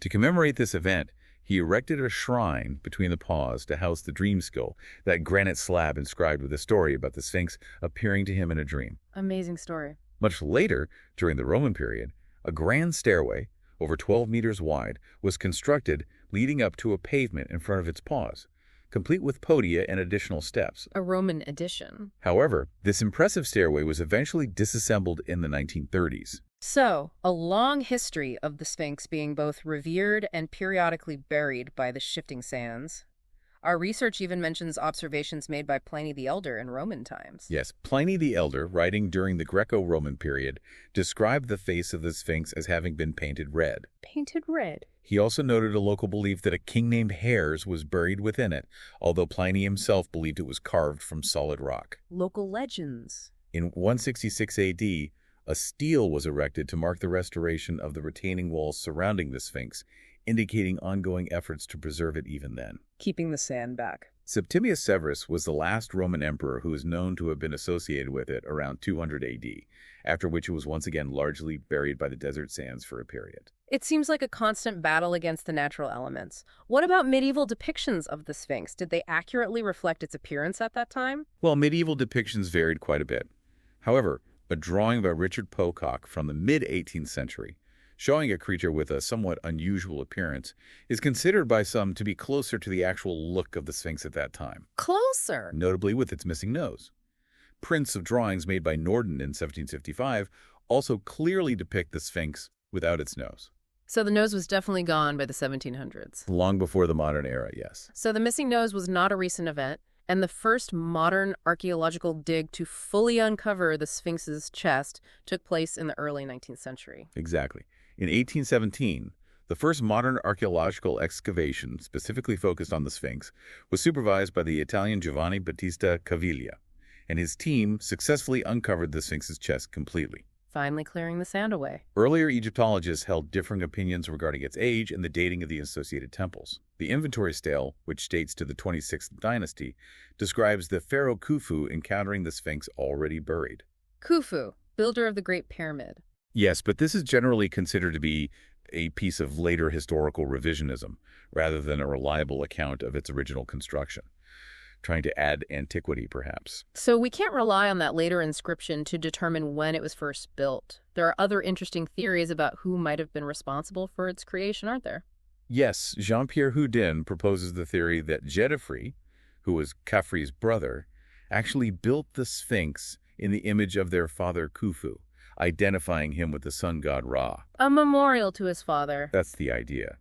[SPEAKER 2] To commemorate this event, he erected a shrine between the paws to house the dream skull, that granite slab inscribed with a story about the Sphinx appearing to him in a dream.
[SPEAKER 1] Amazing story.
[SPEAKER 2] Much later, during the Roman period, a grand stairway, over 12 meters wide, was constructed leading up to a pavement in front of its paws, complete with podia and additional steps.
[SPEAKER 1] A Roman addition.
[SPEAKER 2] However, this impressive stairway was eventually disassembled in the 1930s.
[SPEAKER 1] So, a long history of the Sphinx being both revered and periodically buried by the shifting sands. Our research even mentions observations made by Pliny the Elder in Roman times.
[SPEAKER 2] Yes, Pliny the Elder, writing during the Greco-Roman period, described the face of the Sphinx as having been painted red.
[SPEAKER 1] Painted red?
[SPEAKER 2] He also noted a local belief that a king named Hares was buried within it, although Pliny himself believed it was carved from solid rock.
[SPEAKER 1] Local legends.
[SPEAKER 2] In 166 AD, a stele was erected to mark the restoration of the retaining walls surrounding the Sphinx, indicating ongoing efforts to preserve it even then.
[SPEAKER 1] Keeping the sand back.
[SPEAKER 2] Septimius Severus was the last Roman emperor who is known to have been associated with it around 200 AD, after which it was once again largely buried by the desert sands for a period.
[SPEAKER 1] It seems like a constant battle against the natural elements. What about medieval depictions of the Sphinx? Did they accurately reflect its appearance at that time?
[SPEAKER 2] Well, medieval depictions varied quite a bit. However, a drawing by Richard Pocock from the mid-18th century, showing a creature with a somewhat unusual appearance, is considered by some to be closer to the actual look of the Sphinx at that time.
[SPEAKER 1] Closer!
[SPEAKER 2] Notably with its missing nose. Prints of drawings made by Norden in 1755 also clearly depict the Sphinx without its nose.
[SPEAKER 1] So the nose was definitely gone by the 1700s.
[SPEAKER 2] Long before the modern era, yes.
[SPEAKER 1] So the missing nose was not a recent event, and the first modern archaeological dig to fully uncover the Sphinx's chest took place in the early 19th century.
[SPEAKER 2] Exactly. In 1817, the first modern archaeological excavation specifically focused on the Sphinx was supervised by the Italian Giovanni Battista Caviglia, and his team successfully uncovered the Sphinx's chest completely.
[SPEAKER 1] Finally clearing the sand away.
[SPEAKER 2] Earlier Egyptologists held differing opinions regarding its age and the dating of the associated temples. The inventory stele, which dates to the 26th dynasty, describes the pharaoh Khufu encountering the Sphinx already buried.
[SPEAKER 1] Khufu, builder of the Great Pyramid.
[SPEAKER 2] Yes, but this is generally considered to be a piece of later historical revisionism, rather than a reliable account of its original construction, trying to add antiquity, perhaps.
[SPEAKER 1] So we can't rely on that later inscription to determine when it was first built. There are other interesting theories about who might have been responsible for its creation, aren't there?
[SPEAKER 2] Yes, Jean-Pierre Houdin proposes the theory that Djedefre, who was Khafre's brother, actually built the Sphinx in the image of their father Khufu, identifying him with the sun god Ra.
[SPEAKER 1] A memorial to his father.
[SPEAKER 2] That's the idea.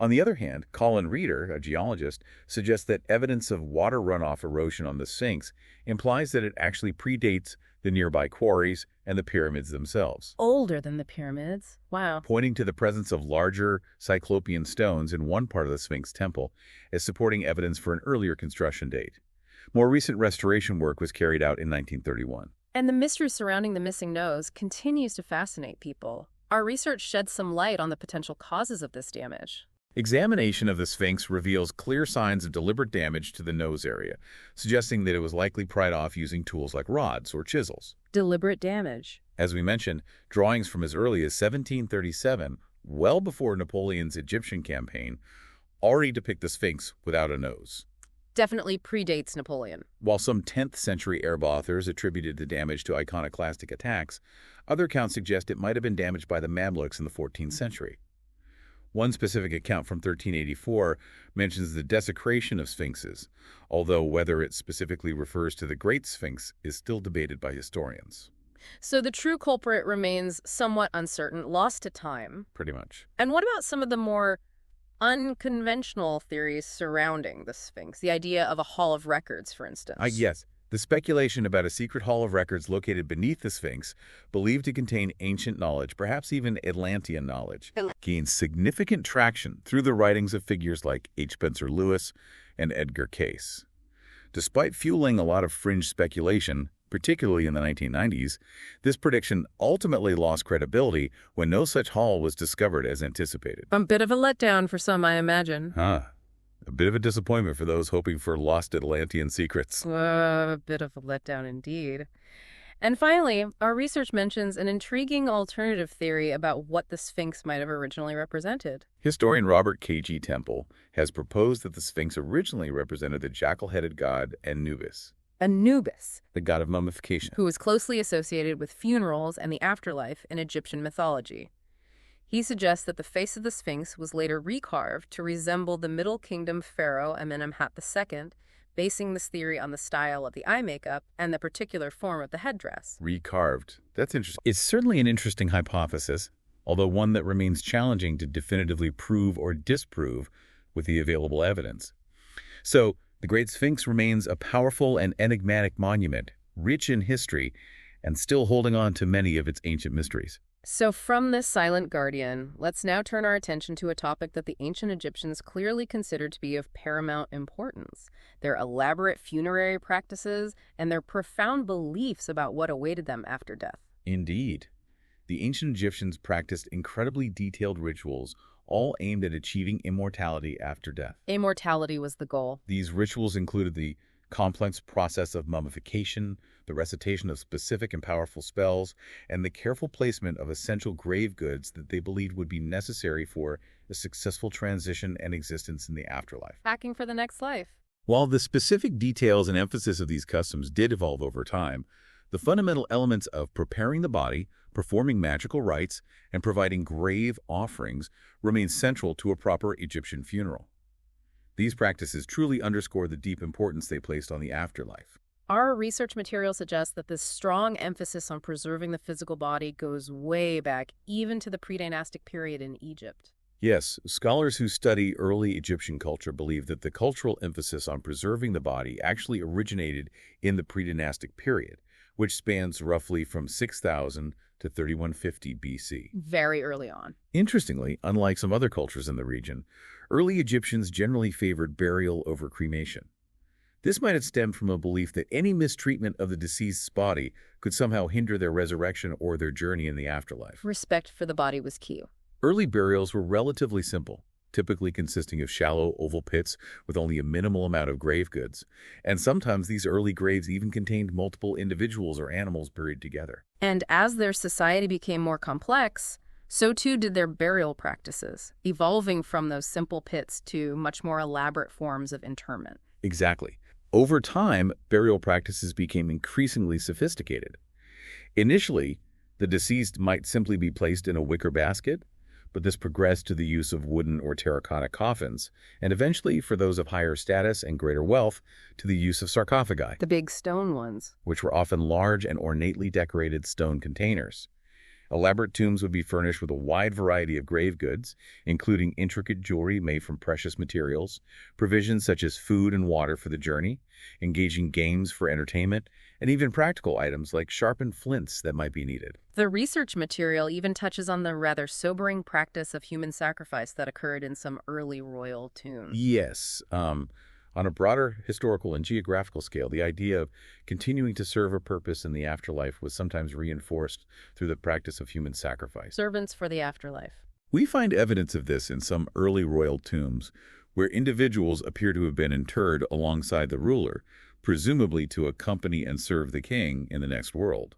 [SPEAKER 2] On the other hand, Colin Reeder, a geologist, suggests that evidence of water runoff erosion on the Sphinx implies that it actually predates the nearby quarries and the pyramids themselves.
[SPEAKER 1] Older than the pyramids. Wow.
[SPEAKER 2] Pointing to the presence of larger cyclopean stones in one part of the Sphinx temple as supporting evidence for an earlier construction date. More recent restoration work was carried out in 1931.
[SPEAKER 1] And the mystery surrounding the missing nose continues to fascinate people. Our research sheds some light on the potential causes of this damage.
[SPEAKER 2] Examination of the Sphinx reveals clear signs of deliberate damage to the nose area, suggesting that it was likely pried off using tools like rods or chisels.
[SPEAKER 1] Deliberate damage.
[SPEAKER 2] As we mentioned, drawings from as early as 1737, well before Napoleon's Egyptian campaign, already depict the Sphinx without a nose.
[SPEAKER 1] Definitely predates Napoleon.
[SPEAKER 2] While some 10th century Arab authors attributed the damage to iconoclastic attacks, other accounts suggest it might have been damaged by the Mamluks in the 14th century. One specific account from 1384 mentions the desecration of sphinxes, although whether it specifically refers to the Great Sphinx is still debated by historians.
[SPEAKER 1] So the true culprit remains somewhat uncertain, lost to time.
[SPEAKER 2] Pretty much.
[SPEAKER 1] And what about some of the more unconventional theories surrounding the Sphinx? The idea of a hall of records, for instance.
[SPEAKER 2] Yes. The speculation about a secret hall of records located beneath the Sphinx, believed to contain ancient knowledge, perhaps even Atlantean knowledge, gained significant traction through the writings of figures like H. Spencer Lewis and Edgar Cayce. Despite fueling a lot of fringe speculation, particularly in the 1990s, this prediction ultimately lost credibility when no such haul was discovered as anticipated.
[SPEAKER 1] A bit of a letdown for some, I imagine.
[SPEAKER 2] A bit of a disappointment for those hoping for lost Atlantean secrets.
[SPEAKER 1] A bit of a letdown indeed. And finally, our research mentions an intriguing alternative theory about what the Sphinx might have originally represented.
[SPEAKER 2] Historian Robert K.G. Temple has proposed that the Sphinx originally represented the jackal-headed god Anubis.
[SPEAKER 1] Anubis,
[SPEAKER 2] The god of mummification.
[SPEAKER 1] who was closely associated with funerals and the afterlife in Egyptian mythology. He suggests that the face of the Sphinx was later recarved to resemble the Middle Kingdom pharaoh Amenemhat II, basing this theory on the style of the eye makeup and the particular form of the headdress.
[SPEAKER 2] Recarved. That's interesting. It's certainly an interesting hypothesis, although one that remains challenging to definitively prove or disprove with the available evidence. So, the Great Sphinx remains a powerful and enigmatic monument, rich in history, and still holding on to many of its ancient mysteries.
[SPEAKER 1] So from this silent guardian, let's now turn our attention to a topic that the ancient Egyptians clearly considered to be of paramount importance: their elaborate funerary practices and their profound beliefs about what awaited them after death.
[SPEAKER 2] Indeed. The ancient Egyptians practiced incredibly detailed rituals, all aimed at achieving immortality after death.
[SPEAKER 1] Immortality was the goal.
[SPEAKER 2] These rituals included the complex process of mummification, the recitation of specific and powerful spells, and the careful placement of essential grave goods that they believed would be necessary for a successful transition and existence in the afterlife.
[SPEAKER 1] Packing for the next life.
[SPEAKER 2] While the specific details and emphasis of these customs did evolve over time, the fundamental elements of preparing the body, performing magical rites, and providing grave offerings remain central to a proper Egyptian funeral. These practices truly underscore the deep importance they placed on the afterlife.
[SPEAKER 1] Our research material suggests that this strong emphasis on preserving the physical body goes way back, even to the pre-dynastic period in Egypt.
[SPEAKER 2] Yes, scholars who study early Egyptian culture believe that the cultural emphasis on preserving the body actually originated in the pre-dynastic period, which spans roughly from 6000 to 3150 BC.
[SPEAKER 1] Very early on.
[SPEAKER 2] Interestingly, unlike some other cultures in the region, early Egyptians generally favored burial over cremation. This might have stemmed from a belief that any mistreatment of the deceased's body could somehow hinder their resurrection or their journey in the afterlife.
[SPEAKER 1] Respect for the body was key.
[SPEAKER 2] Early burials were relatively simple, typically consisting of shallow oval pits with only a minimal amount of grave goods, and sometimes these early graves even contained multiple individuals or animals buried together.
[SPEAKER 1] And as their society became more complex, so too did their burial practices, evolving from those simple pits to much more elaborate forms of interment.
[SPEAKER 2] Exactly. Over time, burial practices became increasingly sophisticated. Initially, the deceased might simply be placed in a wicker basket, but this progressed to the use of wooden or terracotta coffins, and eventually, for those of higher status and greater wealth, to the use of sarcophagi,
[SPEAKER 1] The big stone ones.
[SPEAKER 2] which were often large and ornately decorated stone containers. Elaborate tombs would be furnished with a wide variety of grave goods, including intricate jewelry made from precious materials, provisions such as food and water for the journey, engaging games for entertainment, and even practical items like sharpened flints that might be needed.
[SPEAKER 1] The research material even touches on the rather sobering practice of human sacrifice that occurred in some early royal tombs.
[SPEAKER 2] Yes. On a broader historical and geographical scale, the idea of continuing to serve a purpose in the afterlife was sometimes reinforced through the practice of human sacrifice.
[SPEAKER 1] Servants for the afterlife.
[SPEAKER 2] We find evidence of this in some early royal tombs, where individuals appear to have been interred alongside the ruler, presumably to accompany and serve the king in the next world.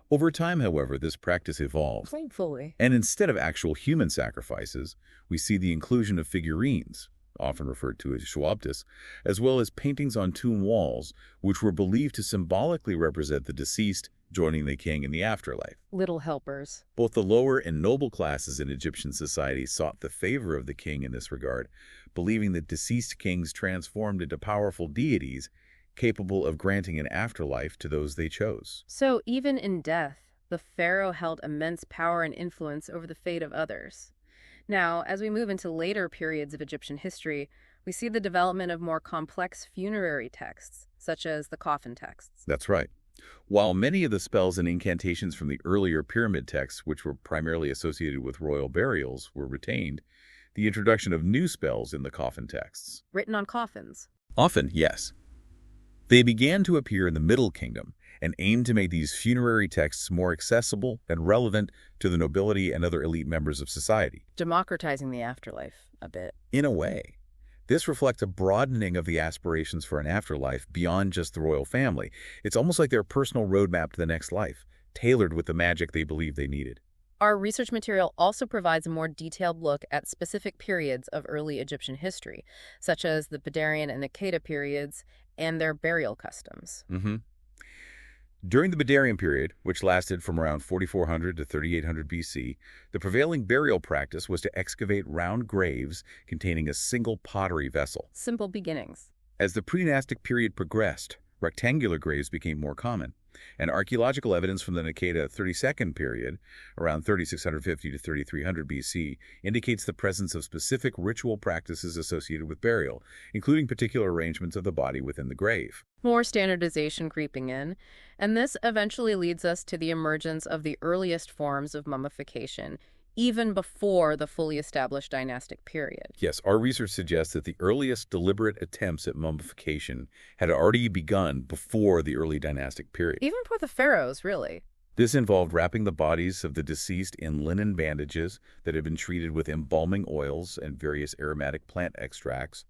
[SPEAKER 2] Over time, however, this practice evolved,
[SPEAKER 1] Thankfully.
[SPEAKER 2] and instead of actual human sacrifices, we see the inclusion of figurines, often referred to as shuabtis, as well as paintings on tomb walls, which were believed to symbolically represent the deceased joining the king in the afterlife.
[SPEAKER 1] Little helpers.
[SPEAKER 2] Both the lower and noble classes in Egyptian society sought the favor of the king in this regard, believing that deceased kings transformed into powerful deities capable of granting an afterlife to those they chose.
[SPEAKER 1] So even in death, the pharaoh held immense power and influence over the fate of others. Now, as we move into later periods of Egyptian history, we see the development of more complex funerary texts, such as the coffin texts.
[SPEAKER 2] That's right. While many of the spells and incantations from the earlier pyramid texts, which were primarily associated with royal burials, were retained, the introduction of new spells in the coffin texts.
[SPEAKER 1] Written on coffins.
[SPEAKER 2] Often, yes. They began to appear in the Middle Kingdom and aimed to make these funerary texts more accessible and relevant to the nobility and other elite members of society.
[SPEAKER 1] Democratizing the afterlife a bit.
[SPEAKER 2] In a way, this reflects a broadening of the aspirations for an afterlife beyond just the royal family. It's almost like their personal roadmap to the next life, tailored with the magic they believe they needed.
[SPEAKER 1] Our research material also provides a more detailed look at specific periods of early Egyptian history, such as the Badarian and Akhenaten periods and their burial customs.
[SPEAKER 2] During the Badarian period, which lasted from around 4400 to 3800 BC, the prevailing burial practice was to excavate round graves containing a single pottery vessel.
[SPEAKER 1] Simple beginnings.
[SPEAKER 2] As the pre-dynastic period progressed, rectangular graves became more common, and archaeological evidence from the Akhenaten 32nd period, around 3650 to 3300 BC, indicates the presence of specific ritual practices associated with burial, including particular arrangements of the body within the grave.
[SPEAKER 1] More standardization creeping in, and this eventually leads us to the emergence of the earliest forms of mummification, even before the fully established dynastic period.
[SPEAKER 2] Yes, our research suggests that the earliest deliberate attempts at mummification had already begun before the early dynastic period.
[SPEAKER 1] Even for the pharaohs, really.
[SPEAKER 2] This involved wrapping the bodies of the deceased in linen bandages that had been treated with embalming oils and various aromatic plant extracts,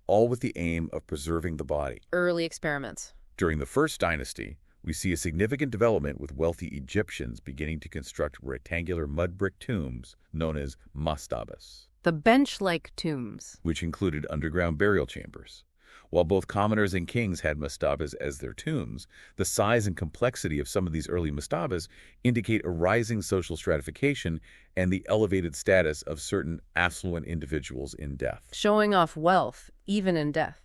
[SPEAKER 2] all with the aim of preserving the body.
[SPEAKER 1] Early experiments.
[SPEAKER 2] During the First Dynasty, we see a significant development with wealthy Egyptians beginning to construct rectangular mud brick tombs known as mastabas,
[SPEAKER 1] The bench-like tombs.
[SPEAKER 2] which included underground burial chambers. While both commoners and kings had mastabas as their tombs, the size and complexity of some of these early mastabas indicate a rising social stratification and the elevated status of certain affluent individuals in death.
[SPEAKER 1] Showing off wealth, even in death.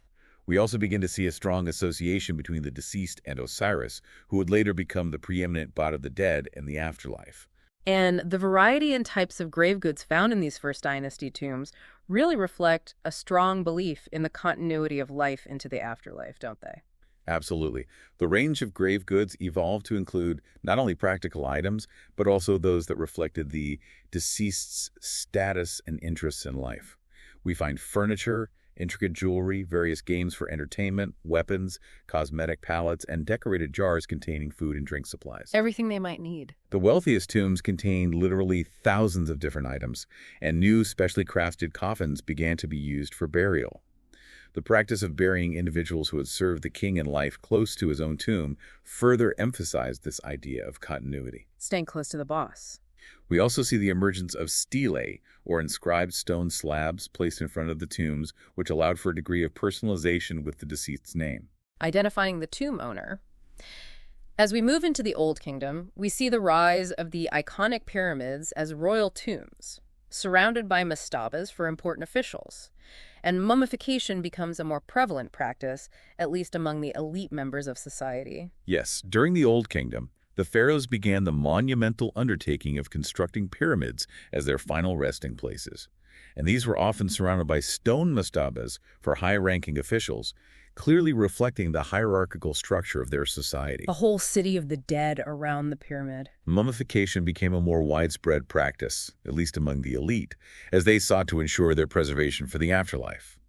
[SPEAKER 2] We also begin to see a strong association between the deceased and Osiris, who would later become the preeminent god of the dead in the afterlife.
[SPEAKER 1] And the variety and types of grave goods found in these First Dynasty tombs really reflect a strong belief in the continuity of life into the afterlife, don't they?
[SPEAKER 2] Absolutely. The range of grave goods evolved to include not only practical items, but also those that reflected the deceased's status and interests in life. We find furniture, intricate jewelry, various games for entertainment, weapons, cosmetic palettes, and decorated jars containing food and drink supplies.
[SPEAKER 1] Everything they might need.
[SPEAKER 2] The wealthiest tombs contained literally thousands of different items, and new specially crafted coffins began to be used for burial. The practice of burying individuals who had served the king in life close to his own tomb further emphasized this idea of continuity.
[SPEAKER 1] Staying close to the boss.
[SPEAKER 2] We also see the emergence of stelae, or inscribed stone slabs placed in front of the tombs, which allowed for a degree of personalization with the deceased's name.
[SPEAKER 1] Identifying the tomb owner. As we move into the Old Kingdom, we see the rise of the iconic pyramids as royal tombs, surrounded by mastabas for important officials. And mummification becomes a more prevalent practice, at least among the elite members of society.
[SPEAKER 2] Yes, during the Old Kingdom, the pharaohs began the monumental undertaking of constructing pyramids as their final resting places. And these were often surrounded by stone mastabas for high-ranking officials, clearly reflecting the hierarchical structure of their society.
[SPEAKER 1] A whole city of the dead around the pyramid.
[SPEAKER 2] Mummification became a more widespread practice, at least among the elite, as they sought to ensure their preservation for the afterlife.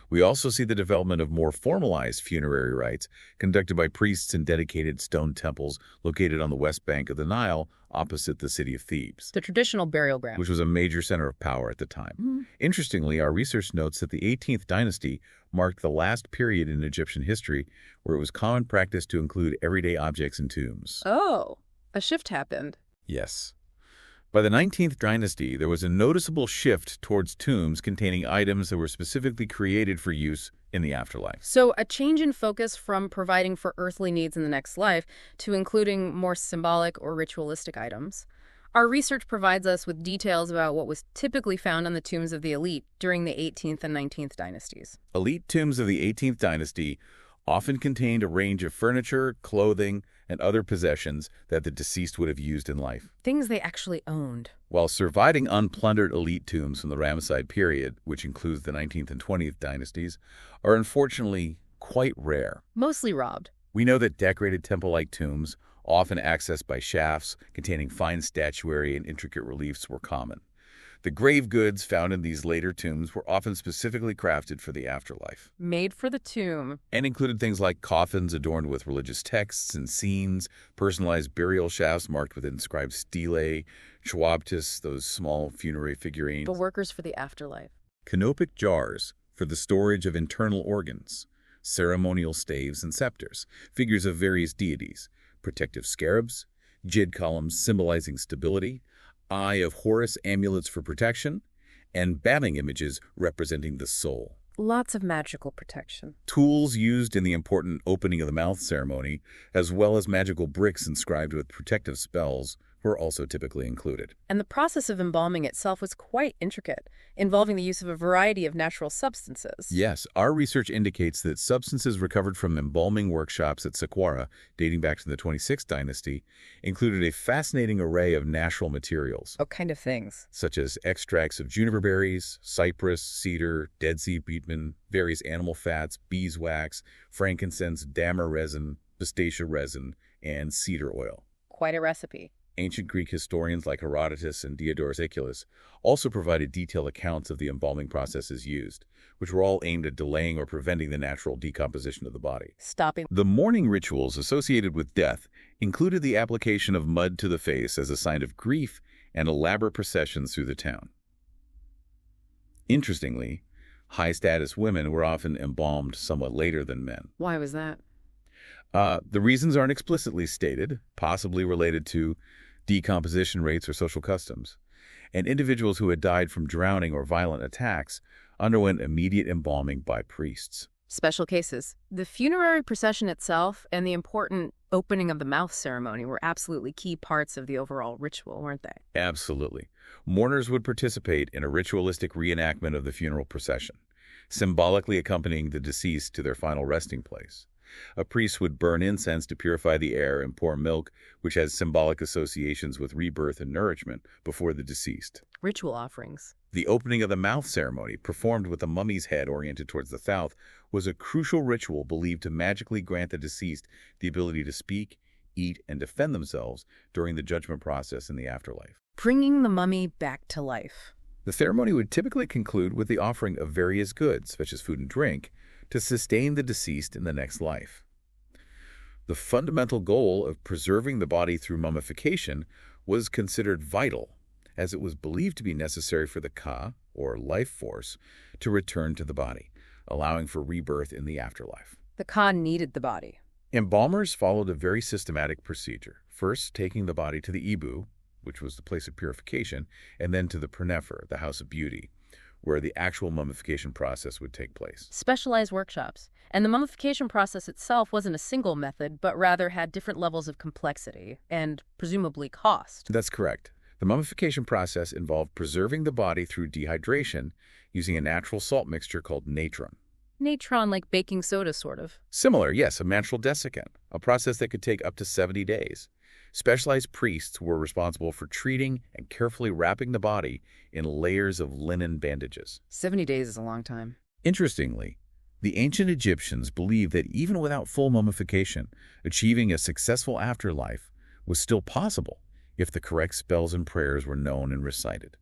[SPEAKER 2] We also see the development of more formalized funerary rites conducted by priests in dedicated stone temples located on the west bank of the Nile opposite the city of Thebes,
[SPEAKER 1] The traditional burial ground.
[SPEAKER 2] which was a major center of power at the time. Interestingly, our research notes that the 18th dynasty marked the last period in Egyptian history where it was common practice to include everyday objects in tombs.
[SPEAKER 1] Oh, a shift happened.
[SPEAKER 2] Yes. By the 19th dynasty, there was a noticeable shift towards tombs containing items that were specifically created for use in the afterlife.
[SPEAKER 1] So a change in focus from providing for earthly needs in the next life to including more symbolic or ritualistic items. Our research provides us with details about what was typically found on the tombs of the elite during the 18th and 19th dynasties.
[SPEAKER 2] Elite tombs of the 18th dynasty often contained a range of furniture, clothing, and other possessions that the deceased would have used in life.
[SPEAKER 1] Things they actually owned.
[SPEAKER 2] While surviving unplundered elite tombs from the Ramesside period, which includes the 19th and 20th dynasties, are unfortunately quite rare.
[SPEAKER 1] Mostly robbed.
[SPEAKER 2] We know that decorated temple-like tombs, often accessed by shafts containing fine statuary and intricate reliefs, were common. The grave goods found in these later tombs were often specifically crafted for the afterlife.
[SPEAKER 1] Made for the tomb.
[SPEAKER 2] And included things like coffins adorned with religious texts and scenes, personalized burial shafts marked with inscribed stelae, chwabtis, those small funerary figurines.
[SPEAKER 1] The workers for the afterlife.
[SPEAKER 2] Canopic jars for the storage of internal organs, ceremonial staves and scepters, figures of various deities, protective scarabs, jid columns symbolizing stability, Eye of Horus amulets for protection, and batting images representing the soul.
[SPEAKER 1] Lots of magical protection.
[SPEAKER 2] Tools used in the important opening of the mouth ceremony, as well as magical bricks inscribed with protective spells, were also typically included.
[SPEAKER 1] And the process of embalming itself was quite intricate, involving the use of a variety of natural substances.
[SPEAKER 2] Yes, our research indicates that substances recovered from embalming workshops at Saqqara, dating back to the 26th dynasty, included a fascinating array of natural materials.
[SPEAKER 1] What kind of things?
[SPEAKER 2] Such as extracts of juniper berries, cypress, cedar, Dead Sea bitumen, various animal fats, beeswax, frankincense, dammer resin, pistacia resin, and cedar oil.
[SPEAKER 1] Quite a recipe.
[SPEAKER 2] Ancient Greek historians like Herodotus and Diodorus Siculus also provided detailed accounts of the embalming processes used, which were all aimed at delaying or preventing the natural decomposition of the body.
[SPEAKER 1] Stopping.
[SPEAKER 2] The mourning rituals associated with death included the application of mud to the face as a sign of grief and elaborate processions through the town. Interestingly, high-status women were often embalmed somewhat later than men.
[SPEAKER 1] Why was that?
[SPEAKER 2] The reasons aren't explicitly stated, possibly related to decomposition rates or social customs. And individuals who had died from drowning or violent attacks underwent immediate embalming by priests.
[SPEAKER 1] Special cases. The funerary procession itself and the important opening of the mouth ceremony were absolutely key parts of the overall ritual, weren't they?
[SPEAKER 2] Absolutely. Mourners would participate in a ritualistic reenactment of the funeral procession, symbolically accompanying the deceased to their final resting place. A priest would burn incense to purify the air and pour milk, which has symbolic associations with rebirth and nourishment, before the deceased.
[SPEAKER 1] Ritual offerings.
[SPEAKER 2] The opening of the mouth ceremony, performed with the mummy's head oriented towards the south, was a crucial ritual believed to magically grant the deceased the ability to speak, eat, and defend themselves during the judgment process in the afterlife.
[SPEAKER 1] Bringing the mummy back to life.
[SPEAKER 2] The ceremony would typically conclude with the offering of various goods, such as food and drink, to sustain the deceased in the next life. The fundamental goal of preserving the body through mummification was considered vital, as it was believed to be necessary for the Ka, or life force, to return to the body, allowing for rebirth in the afterlife.
[SPEAKER 1] The Ka needed the body.
[SPEAKER 2] Embalmers followed a very systematic procedure, first taking the body to the Ibu, which was the place of purification, and then to the Pernefer, the house of beauty, where the actual mummification process would take place.
[SPEAKER 1] Specialized workshops. And the mummification process itself wasn't a single method, but rather had different levels of complexity and presumably cost.
[SPEAKER 2] That's correct. The mummification process involved preserving the body through dehydration using a natural salt mixture called natron.
[SPEAKER 1] Natron, like baking soda, sort of.
[SPEAKER 2] Similar, yes, a natural desiccant, a process that could take up to 70 days. Specialized priests were responsible for treating and carefully wrapping the body in layers of linen bandages.
[SPEAKER 1] 70 days is a long time.
[SPEAKER 2] Interestingly, the ancient Egyptians believed that even without full mummification, achieving a successful afterlife was still possible if the correct spells and prayers were known and recited.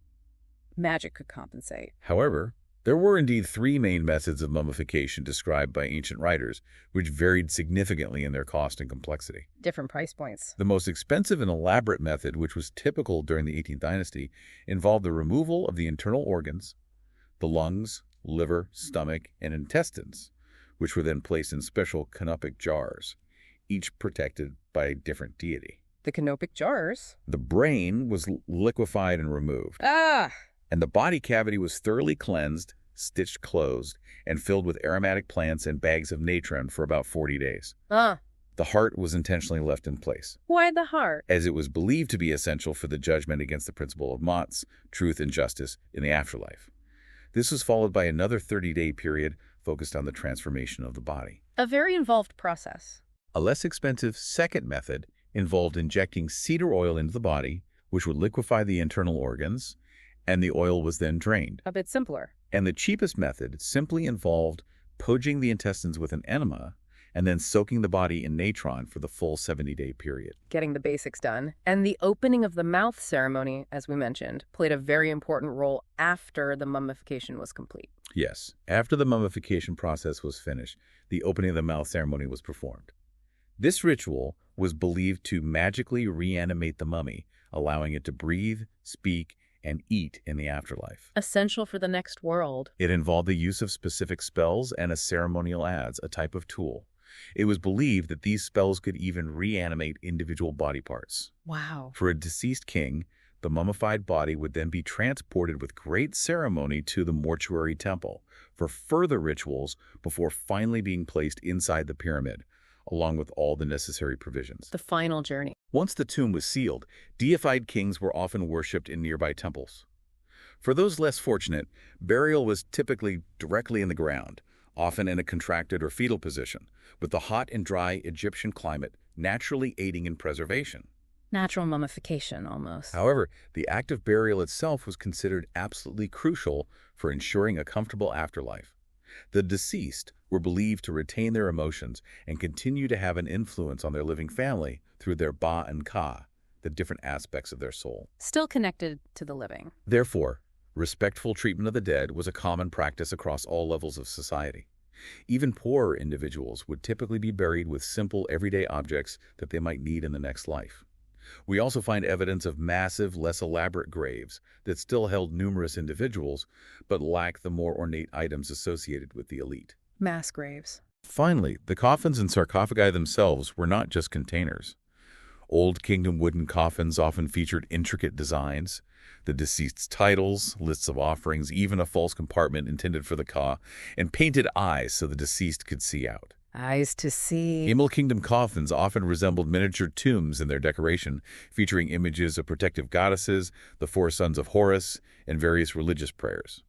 [SPEAKER 1] Magic could compensate.
[SPEAKER 2] However, there were indeed three main methods of mummification described by ancient writers, which varied significantly in their cost and complexity.
[SPEAKER 1] Different price points.
[SPEAKER 2] The most expensive and elaborate method, which was typical during the 18th dynasty, involved the removal of the internal organs, the lungs, liver, stomach, and intestines, which were then placed in special canopic jars, each protected by a different deity.
[SPEAKER 1] The canopic jars?
[SPEAKER 2] The brain was liquefied and removed. And the body cavity was thoroughly cleansed, stitched closed, and filled with aromatic plants and bags of natron for about 40 days. The heart was intentionally left in place.
[SPEAKER 1] Why the heart?
[SPEAKER 2] As it was believed to be essential for the judgment against the principle of Mats, truth and justice, in the afterlife. This was followed by another 30-day period focused on the transformation of the body.
[SPEAKER 1] A very involved process.
[SPEAKER 2] A less expensive second method involved injecting cedar oil into the body, which would liquefy the internal organs, and the oil was then drained.
[SPEAKER 1] A bit simpler.
[SPEAKER 2] And the cheapest method simply involved poaching the intestines with an enema and then soaking the body in natron for the full 70-day period.
[SPEAKER 1] Getting the basics done. And the opening of the mouth ceremony, as we mentioned, played a very important role after the mummification was complete.
[SPEAKER 2] Yes, after the mummification process was finished, the opening of the mouth ceremony was performed. This ritual was believed to magically reanimate the mummy, allowing it to breathe, speak, and eat in the afterlife.
[SPEAKER 1] Essential for the next world.
[SPEAKER 2] It involved the use of specific spells and a ceremonial adze, a type of tool. It was believed that these spells could even reanimate individual body parts.
[SPEAKER 1] Wow.
[SPEAKER 2] For a deceased king, the mummified body would then be transported with great ceremony to the mortuary temple for further rituals before finally being placed inside the pyramid, along with all the necessary provisions.
[SPEAKER 1] The final journey.
[SPEAKER 2] Once the tomb was sealed, deified kings were often worshipped in nearby temples. For those less fortunate, burial was typically directly in the ground, often in a contracted or fetal position, with the hot and dry Egyptian climate naturally aiding in preservation.
[SPEAKER 1] Natural mummification, almost.
[SPEAKER 2] However, the act of burial itself was considered absolutely crucial for ensuring a comfortable afterlife. The deceased were believed to retain their emotions and continue to have an influence on their living family through their ba and ka, the different aspects of their soul.
[SPEAKER 1] Still connected to the living.
[SPEAKER 2] Therefore, respectful treatment of the dead was a common practice across all levels of society. Even poorer individuals would typically be buried with simple everyday objects that they might need in the next life. We also find evidence of massive, less elaborate graves that still held numerous individuals, but lacked the more ornate items associated with the elite.
[SPEAKER 1] Mass graves.
[SPEAKER 2] Finally, the coffins and sarcophagi themselves were not just containers. Old Kingdom wooden coffins often featured intricate designs, the deceased's titles, lists of offerings, even a false compartment intended for the ka, and painted eyes so the deceased could see out.
[SPEAKER 1] Eyes to see.
[SPEAKER 2] Emil Kingdom coffins often resembled miniature tombs in their decoration, featuring images of protective goddesses, the four sons of Horus, and various religious prayers.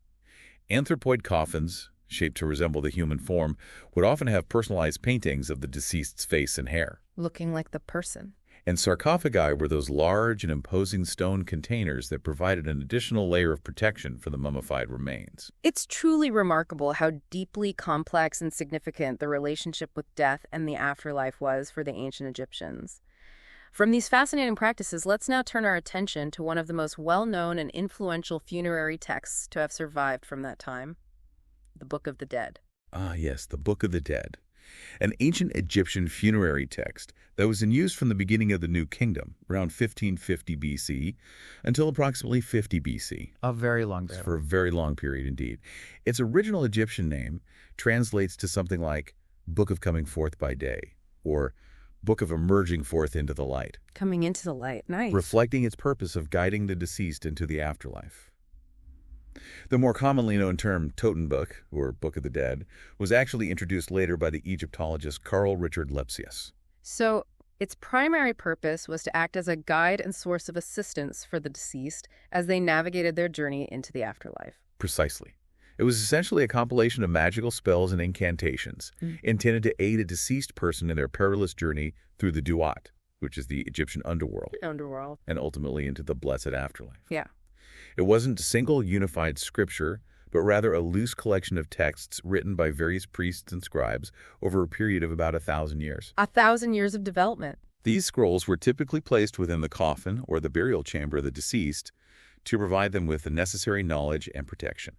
[SPEAKER 2] Anthropoid coffins, shaped to resemble the human form, would often have personalized paintings of the deceased's face and hair.
[SPEAKER 1] Looking like the person.
[SPEAKER 2] And sarcophagi were those large and imposing stone containers that provided an additional layer of protection for the mummified remains.
[SPEAKER 1] It's truly remarkable how deeply complex and significant the relationship with death and the afterlife was for the ancient Egyptians. From these fascinating practices, let's now turn our attention to one of the most well-known and influential funerary texts to have survived from that time, the Book of the Dead.
[SPEAKER 2] Ah, yes, the Book of the Dead. An ancient Egyptian funerary text that was in use from the beginning of the New Kingdom, around 1550 BC, until approximately 50 BC.
[SPEAKER 3] A very long time.
[SPEAKER 2] For a very long period indeed. Its original Egyptian name translates to something like Book of Coming Forth by Day, or Book of Emerging Forth into the Light.
[SPEAKER 1] Coming into the light. Nice.
[SPEAKER 2] Reflecting its purpose of guiding the deceased into the afterlife. The more commonly known term Totenboek, or Book of the Dead, was actually introduced later by the Egyptologist Carl Richard Lepsius.
[SPEAKER 1] So, its primary purpose was to act as a guide and source of assistance for the deceased as they navigated their journey into the afterlife.
[SPEAKER 2] Precisely. It was essentially a compilation of magical spells and incantations intended to aid a deceased person in their perilous journey through the Duat, which is the Egyptian underworld, and ultimately into the blessed afterlife.
[SPEAKER 1] Yeah.
[SPEAKER 2] It wasn't a single unified scripture, but rather a loose collection of texts written by various priests and scribes over a period of about 1,000 years.
[SPEAKER 1] 1,000 years of development.
[SPEAKER 2] These scrolls were typically placed within the coffin or the burial chamber of the deceased to provide them with the necessary knowledge and protection.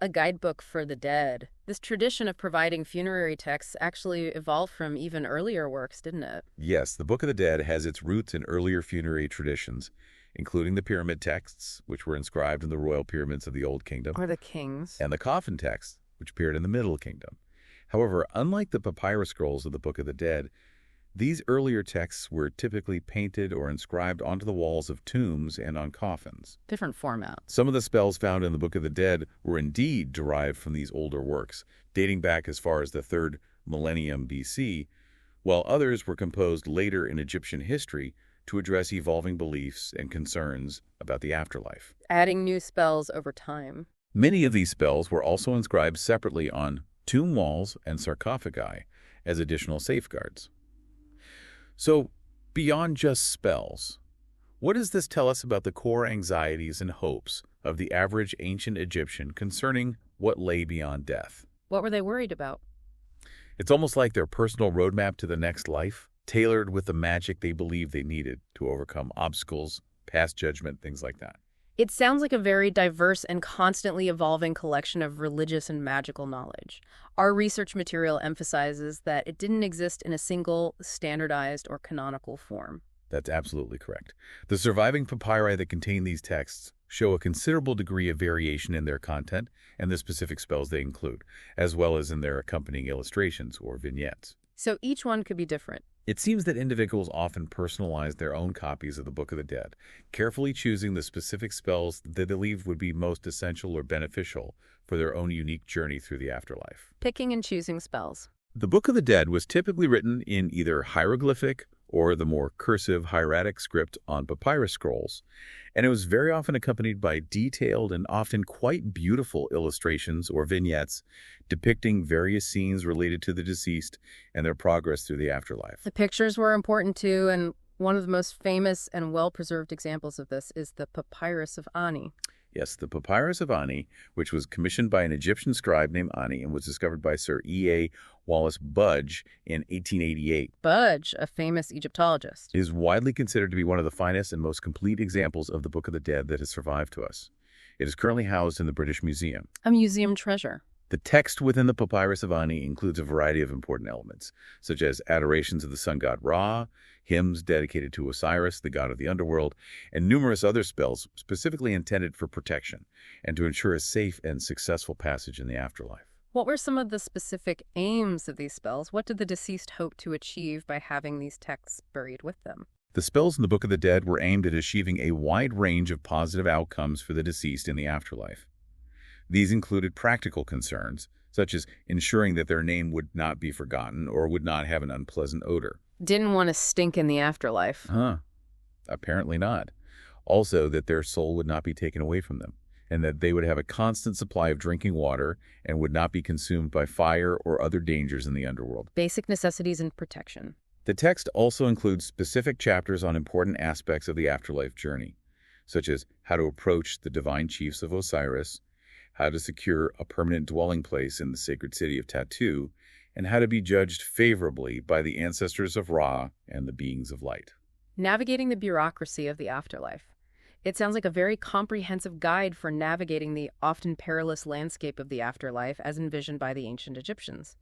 [SPEAKER 1] A guidebook for the dead. This tradition of providing funerary texts actually evolved from even earlier works, didn't it?
[SPEAKER 2] Yes, the Book of the Dead has its roots in earlier funerary traditions, including the pyramid texts, which were inscribed in the royal pyramids of the Old Kingdom,
[SPEAKER 1] Or the kings.
[SPEAKER 2] and the coffin texts, which appeared in the Middle Kingdom. However, unlike the papyrus scrolls of the Book of the Dead, these earlier texts were typically painted or inscribed onto the walls of tombs and on coffins.
[SPEAKER 1] Different formats.
[SPEAKER 2] Some of the spells found in the Book of the Dead were indeed derived from these older works, dating back as far as the 3rd millennium BC, while others were composed later in Egyptian history to address evolving beliefs and concerns about the afterlife.
[SPEAKER 1] Adding new spells over time.
[SPEAKER 2] Many of these spells were also inscribed separately on tomb walls and sarcophagi as additional safeguards. So, beyond just spells, what does this tell us about the core anxieties and hopes of the average ancient Egyptian concerning what lay beyond death?
[SPEAKER 1] What were they worried about?
[SPEAKER 2] It's almost like their personal roadmap to the next life, tailored with the magic they believed they needed to overcome obstacles, pass judgment, things like that.
[SPEAKER 1] It sounds like a very diverse and constantly evolving collection of religious and magical knowledge. Our research material emphasizes that it didn't exist in a single, standardized, or canonical form.
[SPEAKER 2] That's absolutely correct. The surviving papyri that contain these texts show a considerable degree of variation in their content and the specific spells they include, as well as in their accompanying illustrations or vignettes.
[SPEAKER 1] So each one could be different.
[SPEAKER 2] It seems that individuals often personalize their own copies of the Book of the Dead, carefully choosing the specific spells that they believed would be most essential or beneficial for their own unique journey through the afterlife.
[SPEAKER 1] Picking and choosing spells.
[SPEAKER 2] The Book of the Dead was typically written in either hieroglyphic or the more cursive hieratic script on papyrus scrolls, and it was very often accompanied by detailed and often quite beautiful illustrations or vignettes depicting various scenes related to the deceased and their progress through the afterlife.
[SPEAKER 1] The pictures were important too, and one of the most famous and well-preserved examples of this is the Papyrus of Ani.
[SPEAKER 2] Yes, the Papyrus of Ani, which was commissioned by an Egyptian scribe named Ani and was discovered by Sir E.A. Wallace Budge in 1888.
[SPEAKER 1] Budge, a famous Egyptologist,
[SPEAKER 2] is widely considered to be one of the finest and most complete examples of the Book of the Dead that has survived to us. It is currently housed in the British Museum.
[SPEAKER 1] A museum treasure.
[SPEAKER 2] The text within the Papyrus of Ani includes a variety of important elements, such as adorations of the sun god Ra, hymns dedicated to Osiris, the god of the underworld, and numerous other spells specifically intended for protection and to ensure a safe and successful passage in the afterlife.
[SPEAKER 1] What were some of the specific aims of these spells? What did the deceased hope to achieve by having these texts buried with them?
[SPEAKER 2] The spells in the Book of the Dead were aimed at achieving a wide range of positive outcomes for the deceased in the afterlife. These included practical concerns, such as ensuring that their name would not be forgotten or would not have an unpleasant odor.
[SPEAKER 1] Didn't want to stink in the afterlife.
[SPEAKER 2] Apparently not. Also, that their soul would not be taken away from them, and that they would have a constant supply of drinking water and would not be consumed by fire or other dangers in the underworld.
[SPEAKER 1] Basic necessities and protection.
[SPEAKER 2] The text also includes specific chapters on important aspects of the afterlife journey, such as how to approach the divine chiefs of Osiris, how to secure a permanent dwelling place in the sacred city of Tatu, and how to be judged favorably by the ancestors of Ra and the beings of light.
[SPEAKER 1] Navigating the bureaucracy of the afterlife. It sounds like a very comprehensive guide for navigating the often perilous landscape of the afterlife as envisioned by the ancient Egyptians.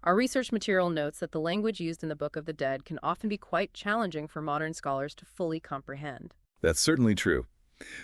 [SPEAKER 1] Our research material notes that the language used in the Book of the Dead can often be quite challenging for modern scholars to fully comprehend.
[SPEAKER 2] That's certainly true.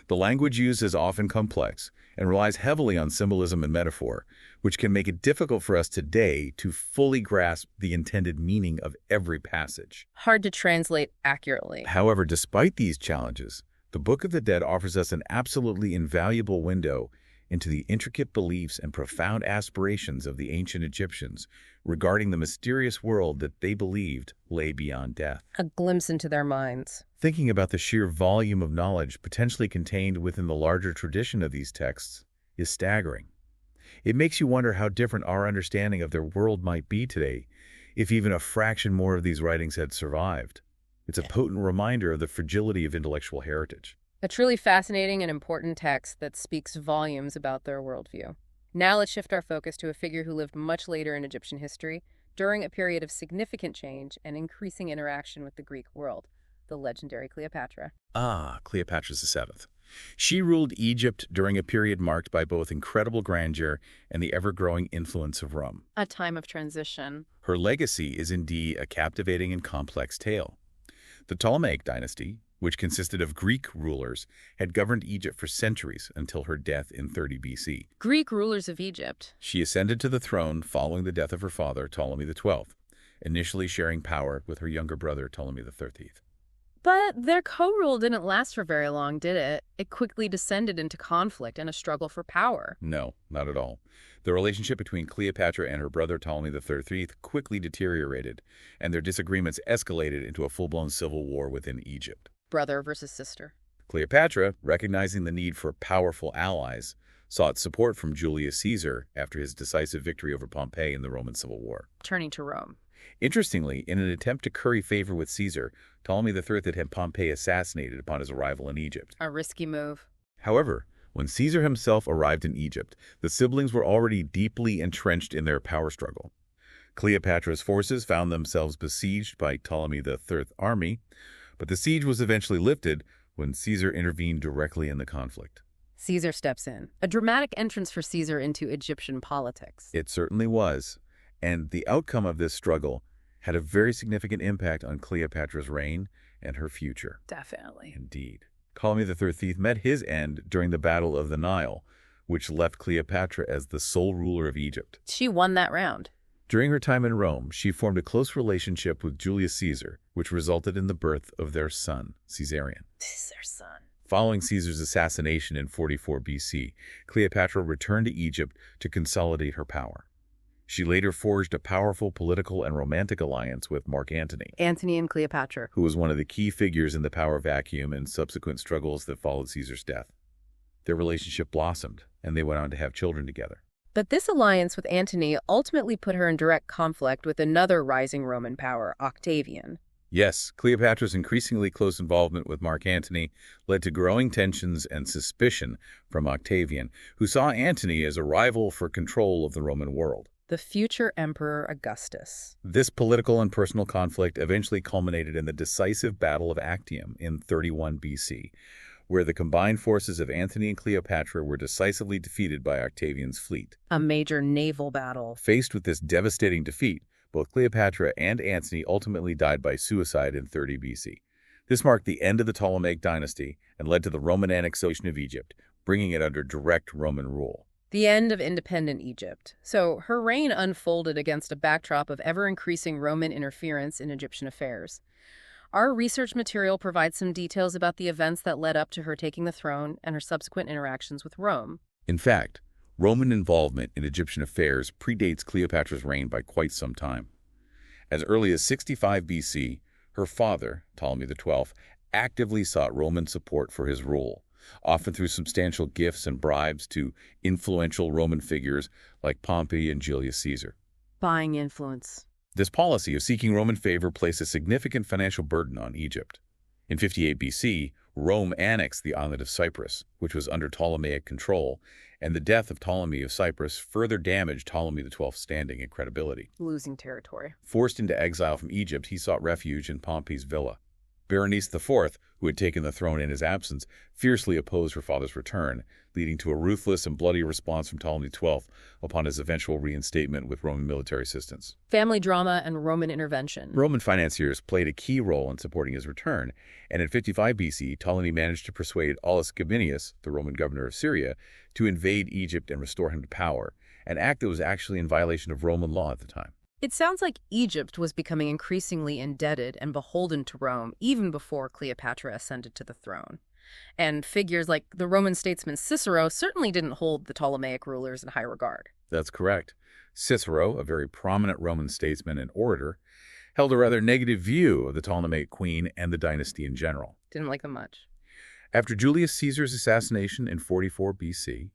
[SPEAKER 2] The language used is often complex and relies heavily on symbolism and metaphor, which can make it difficult for us today to fully grasp the intended meaning of every passage.
[SPEAKER 1] Hard to translate accurately.
[SPEAKER 2] However, despite these challenges, the Book of the Dead offers us an absolutely invaluable window into the intricate beliefs and profound aspirations of the ancient Egyptians regarding the mysterious world that they believed lay beyond death.
[SPEAKER 1] A glimpse into their minds.
[SPEAKER 2] Thinking about the sheer volume of knowledge potentially contained within the larger tradition of these texts is staggering. It makes you wonder how different our understanding of their world might be today if even a fraction more of these writings had survived. It's a potent reminder of the fragility of intellectual heritage.
[SPEAKER 1] A truly fascinating and important text that speaks volumes about their worldview. Now let's shift our focus to a figure who lived much later in Egyptian history, during a period of significant change and increasing interaction with the Greek world, the legendary Cleopatra.
[SPEAKER 2] Cleopatra VII. She ruled Egypt during a period marked by both incredible grandeur and the ever-growing influence of Rome.
[SPEAKER 1] A time of transition.
[SPEAKER 2] Her legacy is indeed a captivating and complex tale. The Ptolemaic dynasty, which consisted of Greek rulers, had governed Egypt for centuries until her death in 30 BC.
[SPEAKER 1] Greek rulers of Egypt.
[SPEAKER 2] She ascended to the throne following the death of her father, Ptolemy XII, initially sharing power with her younger brother, Ptolemy XIII.
[SPEAKER 1] But their co-rule didn't last for very long, did it? It quickly descended into conflict and a struggle for power.
[SPEAKER 2] No, not at all. The relationship between Cleopatra and her brother Ptolemy XIII quickly deteriorated, and their disagreements escalated into a full-blown civil war within Egypt.
[SPEAKER 1] Brother versus sister.
[SPEAKER 2] Cleopatra, recognizing the need for powerful allies, sought support from Julius Caesar after his decisive victory over Pompey in the Roman Civil War.
[SPEAKER 1] Turning to Rome.
[SPEAKER 2] Interestingly, in an attempt to curry favor with Caesar, Ptolemy III had Pompey assassinated upon his arrival in Egypt.
[SPEAKER 1] A risky move.
[SPEAKER 2] However, when Caesar himself arrived in Egypt, the siblings were already deeply entrenched in their power struggle. Cleopatra's forces found themselves besieged by Ptolemy III's army, but the siege was eventually lifted when Caesar intervened directly in the conflict.
[SPEAKER 1] Caesar steps in. A dramatic entrance for Caesar into Egyptian politics.
[SPEAKER 2] It certainly was, and the outcome of this struggle had a very significant impact on Cleopatra's reign and her future.
[SPEAKER 1] Definitely.
[SPEAKER 2] Indeed. Ptolemy III met his end during the Battle of the Nile, which left Cleopatra as the sole ruler of Egypt.
[SPEAKER 1] She won that round.
[SPEAKER 2] During her time in Rome, she formed a close relationship with Julius Caesar, which resulted in the birth of their son, Caesarion.
[SPEAKER 1] This is their son.
[SPEAKER 2] Following Caesar's assassination in 44 BC, Cleopatra returned to Egypt to consolidate her power. She later forged a powerful political and romantic alliance with Mark Antony.
[SPEAKER 1] Antony and Cleopatra.
[SPEAKER 2] Who was one of the key figures in the power vacuum and subsequent struggles that followed Caesar's death. Their relationship blossomed, and they went on to have children together.
[SPEAKER 1] But this alliance with Antony ultimately put her in direct conflict with another rising Roman power, Octavian.
[SPEAKER 2] Yes, Cleopatra's increasingly close involvement with Mark Antony led to growing tensions and suspicion from Octavian, who saw Antony as a rival for control of the Roman world.
[SPEAKER 1] The future Emperor Augustus.
[SPEAKER 2] This political and personal conflict eventually culminated in the decisive Battle of Actium in 31 BC, where the combined forces of Antony and Cleopatra were decisively defeated by Octavian's fleet.
[SPEAKER 1] A major naval battle.
[SPEAKER 2] Faced with this devastating defeat, both Cleopatra and Antony ultimately died by suicide in 30 BC. This marked the end of the Ptolemaic dynasty and led to the Roman annexation of Egypt, bringing it under direct Roman rule.
[SPEAKER 1] The end of independent Egypt. So her reign unfolded against a backdrop of ever-increasing Roman interference in Egyptian affairs. Our research material provides some details about the events that led up to her taking the throne and her subsequent interactions with Rome.
[SPEAKER 2] In fact, Roman involvement in Egyptian affairs predates Cleopatra's reign by quite some time. As early as 65 BC, her father, Ptolemy XII, actively sought Roman support for his rule, often through substantial gifts and bribes to influential Roman figures like Pompey and Julius Caesar.
[SPEAKER 1] Buying influence.
[SPEAKER 2] This policy of seeking Roman favor placed a significant financial burden on Egypt. In 58 BC, Rome annexed the island of Cyprus, which was under Ptolemaic control, and the death of Ptolemy of Cyprus further damaged Ptolemy XII's standing and credibility.
[SPEAKER 1] Losing territory.
[SPEAKER 2] Forced into exile from Egypt, he sought refuge in Pompey's villa. Berenice IV, who had taken the throne in his absence, fiercely opposed her father's return, leading to a ruthless and bloody response from Ptolemy XII upon his eventual reinstatement with Roman military assistance.
[SPEAKER 1] Family drama and Roman intervention.
[SPEAKER 2] Roman financiers played a key role in supporting his return, and in 55 BC, Ptolemy managed to persuade Aulus Gabinius, the Roman governor of Syria, to invade Egypt and restore him to power, an act that was actually in violation of Roman law at the time.
[SPEAKER 1] It sounds like Egypt was becoming increasingly indebted and beholden to Rome even before Cleopatra ascended to the throne. And figures like the Roman statesman Cicero certainly didn't hold the Ptolemaic rulers in high regard.
[SPEAKER 2] That's correct. Cicero, a very prominent Roman statesman and orator, held a rather negative view of the Ptolemaic queen and the dynasty in general.
[SPEAKER 1] Didn't like them much.
[SPEAKER 2] After Julius Caesar's assassination in 44 BC,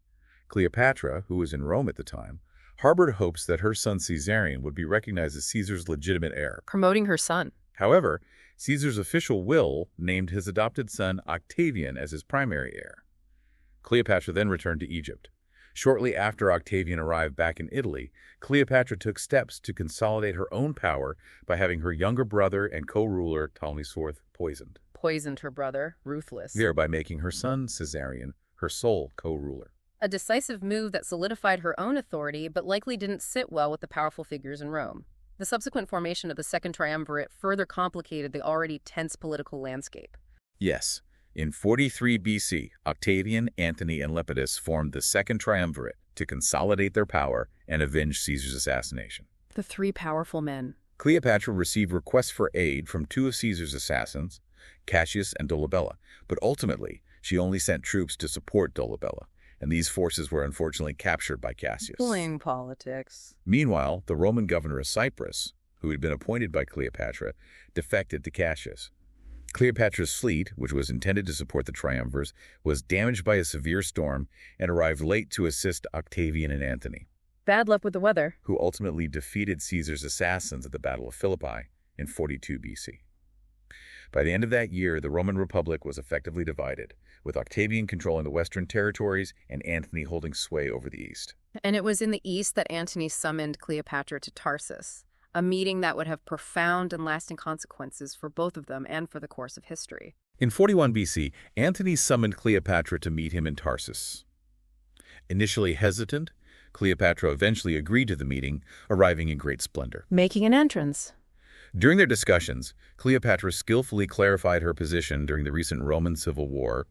[SPEAKER 2] Cleopatra, who was in Rome at the time, harbored hopes that her son Caesarion would be recognized as Caesar's legitimate heir.
[SPEAKER 1] Promoting her son.
[SPEAKER 2] However, Caesar's official will named his adopted son Octavian as his primary heir. Cleopatra then returned to Egypt. Shortly after Octavian arrived back in Italy, Cleopatra took steps to consolidate her own power by having her younger brother and co-ruler Ptolemy IV poisoned.
[SPEAKER 1] Poisoned her brother, ruthless.
[SPEAKER 2] Thereby making her son Caesarion her sole co-ruler.
[SPEAKER 1] A decisive move that solidified her own authority, but likely didn't sit well with the powerful figures in Rome. The subsequent formation of the Second Triumvirate further complicated the already tense political landscape.
[SPEAKER 2] Yes. In 43 BC, Octavian, Antony, and Lepidus formed the Second Triumvirate to consolidate their power and avenge Caesar's assassination.
[SPEAKER 1] The three powerful men.
[SPEAKER 2] Cleopatra received requests for aid from two of Caesar's assassins, Cassius and Dolabella, but ultimately she only sent troops to support Dolabella, and these forces were unfortunately captured by Cassius.
[SPEAKER 1] Playing politics.
[SPEAKER 2] Meanwhile, the Roman governor of Cyprus, who had been appointed by Cleopatra, defected to Cassius. Cleopatra's fleet, which was intended to support the triumvirs, was damaged by a severe storm and arrived late to assist Octavian and Antony.
[SPEAKER 1] Bad luck with the weather.
[SPEAKER 2] Who ultimately defeated Caesar's assassins at the Battle of Philippi in 42 BC. By the end of that year, the Roman Republic was effectively divided, with Octavian controlling the western territories and Antony holding sway over the east.
[SPEAKER 1] And it was in the east that Antony summoned Cleopatra to Tarsus, a meeting that would have profound and lasting consequences for both of them and for the course of history.
[SPEAKER 2] In 41 BC, Antony summoned Cleopatra to meet him in Tarsus. Initially hesitant, Cleopatra eventually agreed to the meeting, arriving in great splendor.
[SPEAKER 1] Making an entrance.
[SPEAKER 2] During their discussions, Cleopatra skillfully clarified her position during the recent Roman Civil War,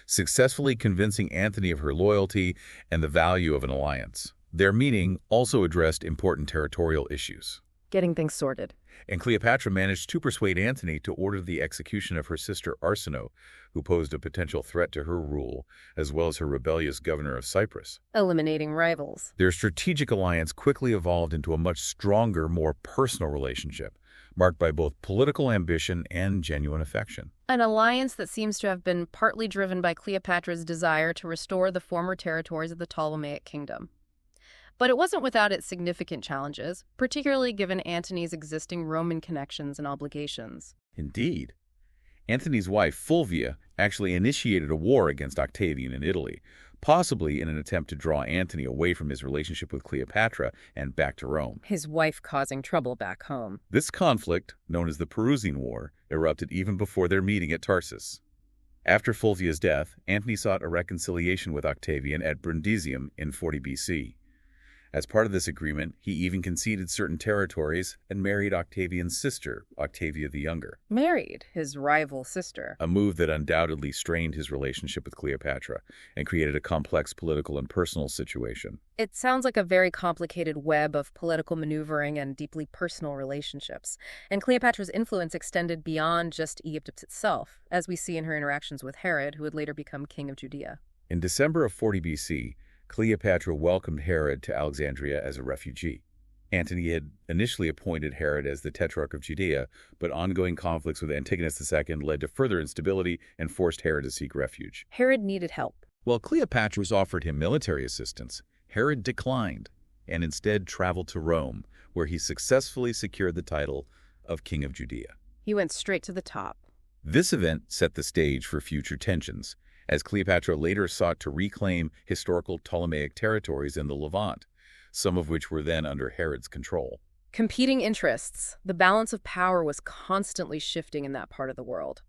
[SPEAKER 2] successfully convincing Antony of her loyalty and the value of an alliance. Their meeting also addressed important territorial issues.
[SPEAKER 1] Getting things sorted.
[SPEAKER 2] And Cleopatra managed to persuade Antony to order the execution of her sister Arsinoe, who posed a potential threat to her rule, as well as her rebellious governor of Cyprus.
[SPEAKER 1] Eliminating rivals.
[SPEAKER 2] Their strategic alliance quickly evolved into a much stronger, more personal relationship, marked by both political ambition and genuine affection.
[SPEAKER 1] An alliance that seems to have been partly driven by Cleopatra's desire to restore the former territories of the Ptolemaic kingdom. But it wasn't without its significant challenges, particularly given Antony's existing Roman connections and obligations.
[SPEAKER 2] Indeed. Antony's wife, Fulvia, actually initiated a war against Octavian in Italy, possibly in an attempt to draw Antony away from his relationship with Cleopatra and back to Rome.
[SPEAKER 1] His wife causing trouble back home.
[SPEAKER 2] This conflict, known as the Perusian War, erupted even before their meeting at Tarsus. After Fulvia's death, Antony sought a reconciliation with Octavian at Brundisium in 40 BC. As part of this agreement, he even conceded certain territories and married Octavian's sister, Octavia the Younger.
[SPEAKER 1] Married his rival sister.
[SPEAKER 2] A move that undoubtedly strained his relationship with Cleopatra and created a complex political and personal situation.
[SPEAKER 1] It sounds like a very complicated web of political maneuvering and deeply personal relationships. And Cleopatra's influence extended beyond just Egypt itself, as we see in her interactions with Herod, who would later become king of Judea.
[SPEAKER 2] In December of 40 BC, Cleopatra welcomed Herod to Alexandria as a refugee. Antony had initially appointed Herod as the Tetrarch of Judea, but ongoing conflicts with Antigonus II led to further instability and forced Herod to seek refuge.
[SPEAKER 1] Herod needed help.
[SPEAKER 2] While Cleopatra offered him military assistance, Herod declined and instead traveled to Rome, where he successfully secured the title of King of Judea.
[SPEAKER 1] He went straight to the top.
[SPEAKER 2] This event set the stage for future tensions, as Cleopatra later sought to reclaim historical Ptolemaic territories in the Levant, some of which were then under Herod's control.
[SPEAKER 1] Competing interests. The balance of power was constantly shifting in that part of the world.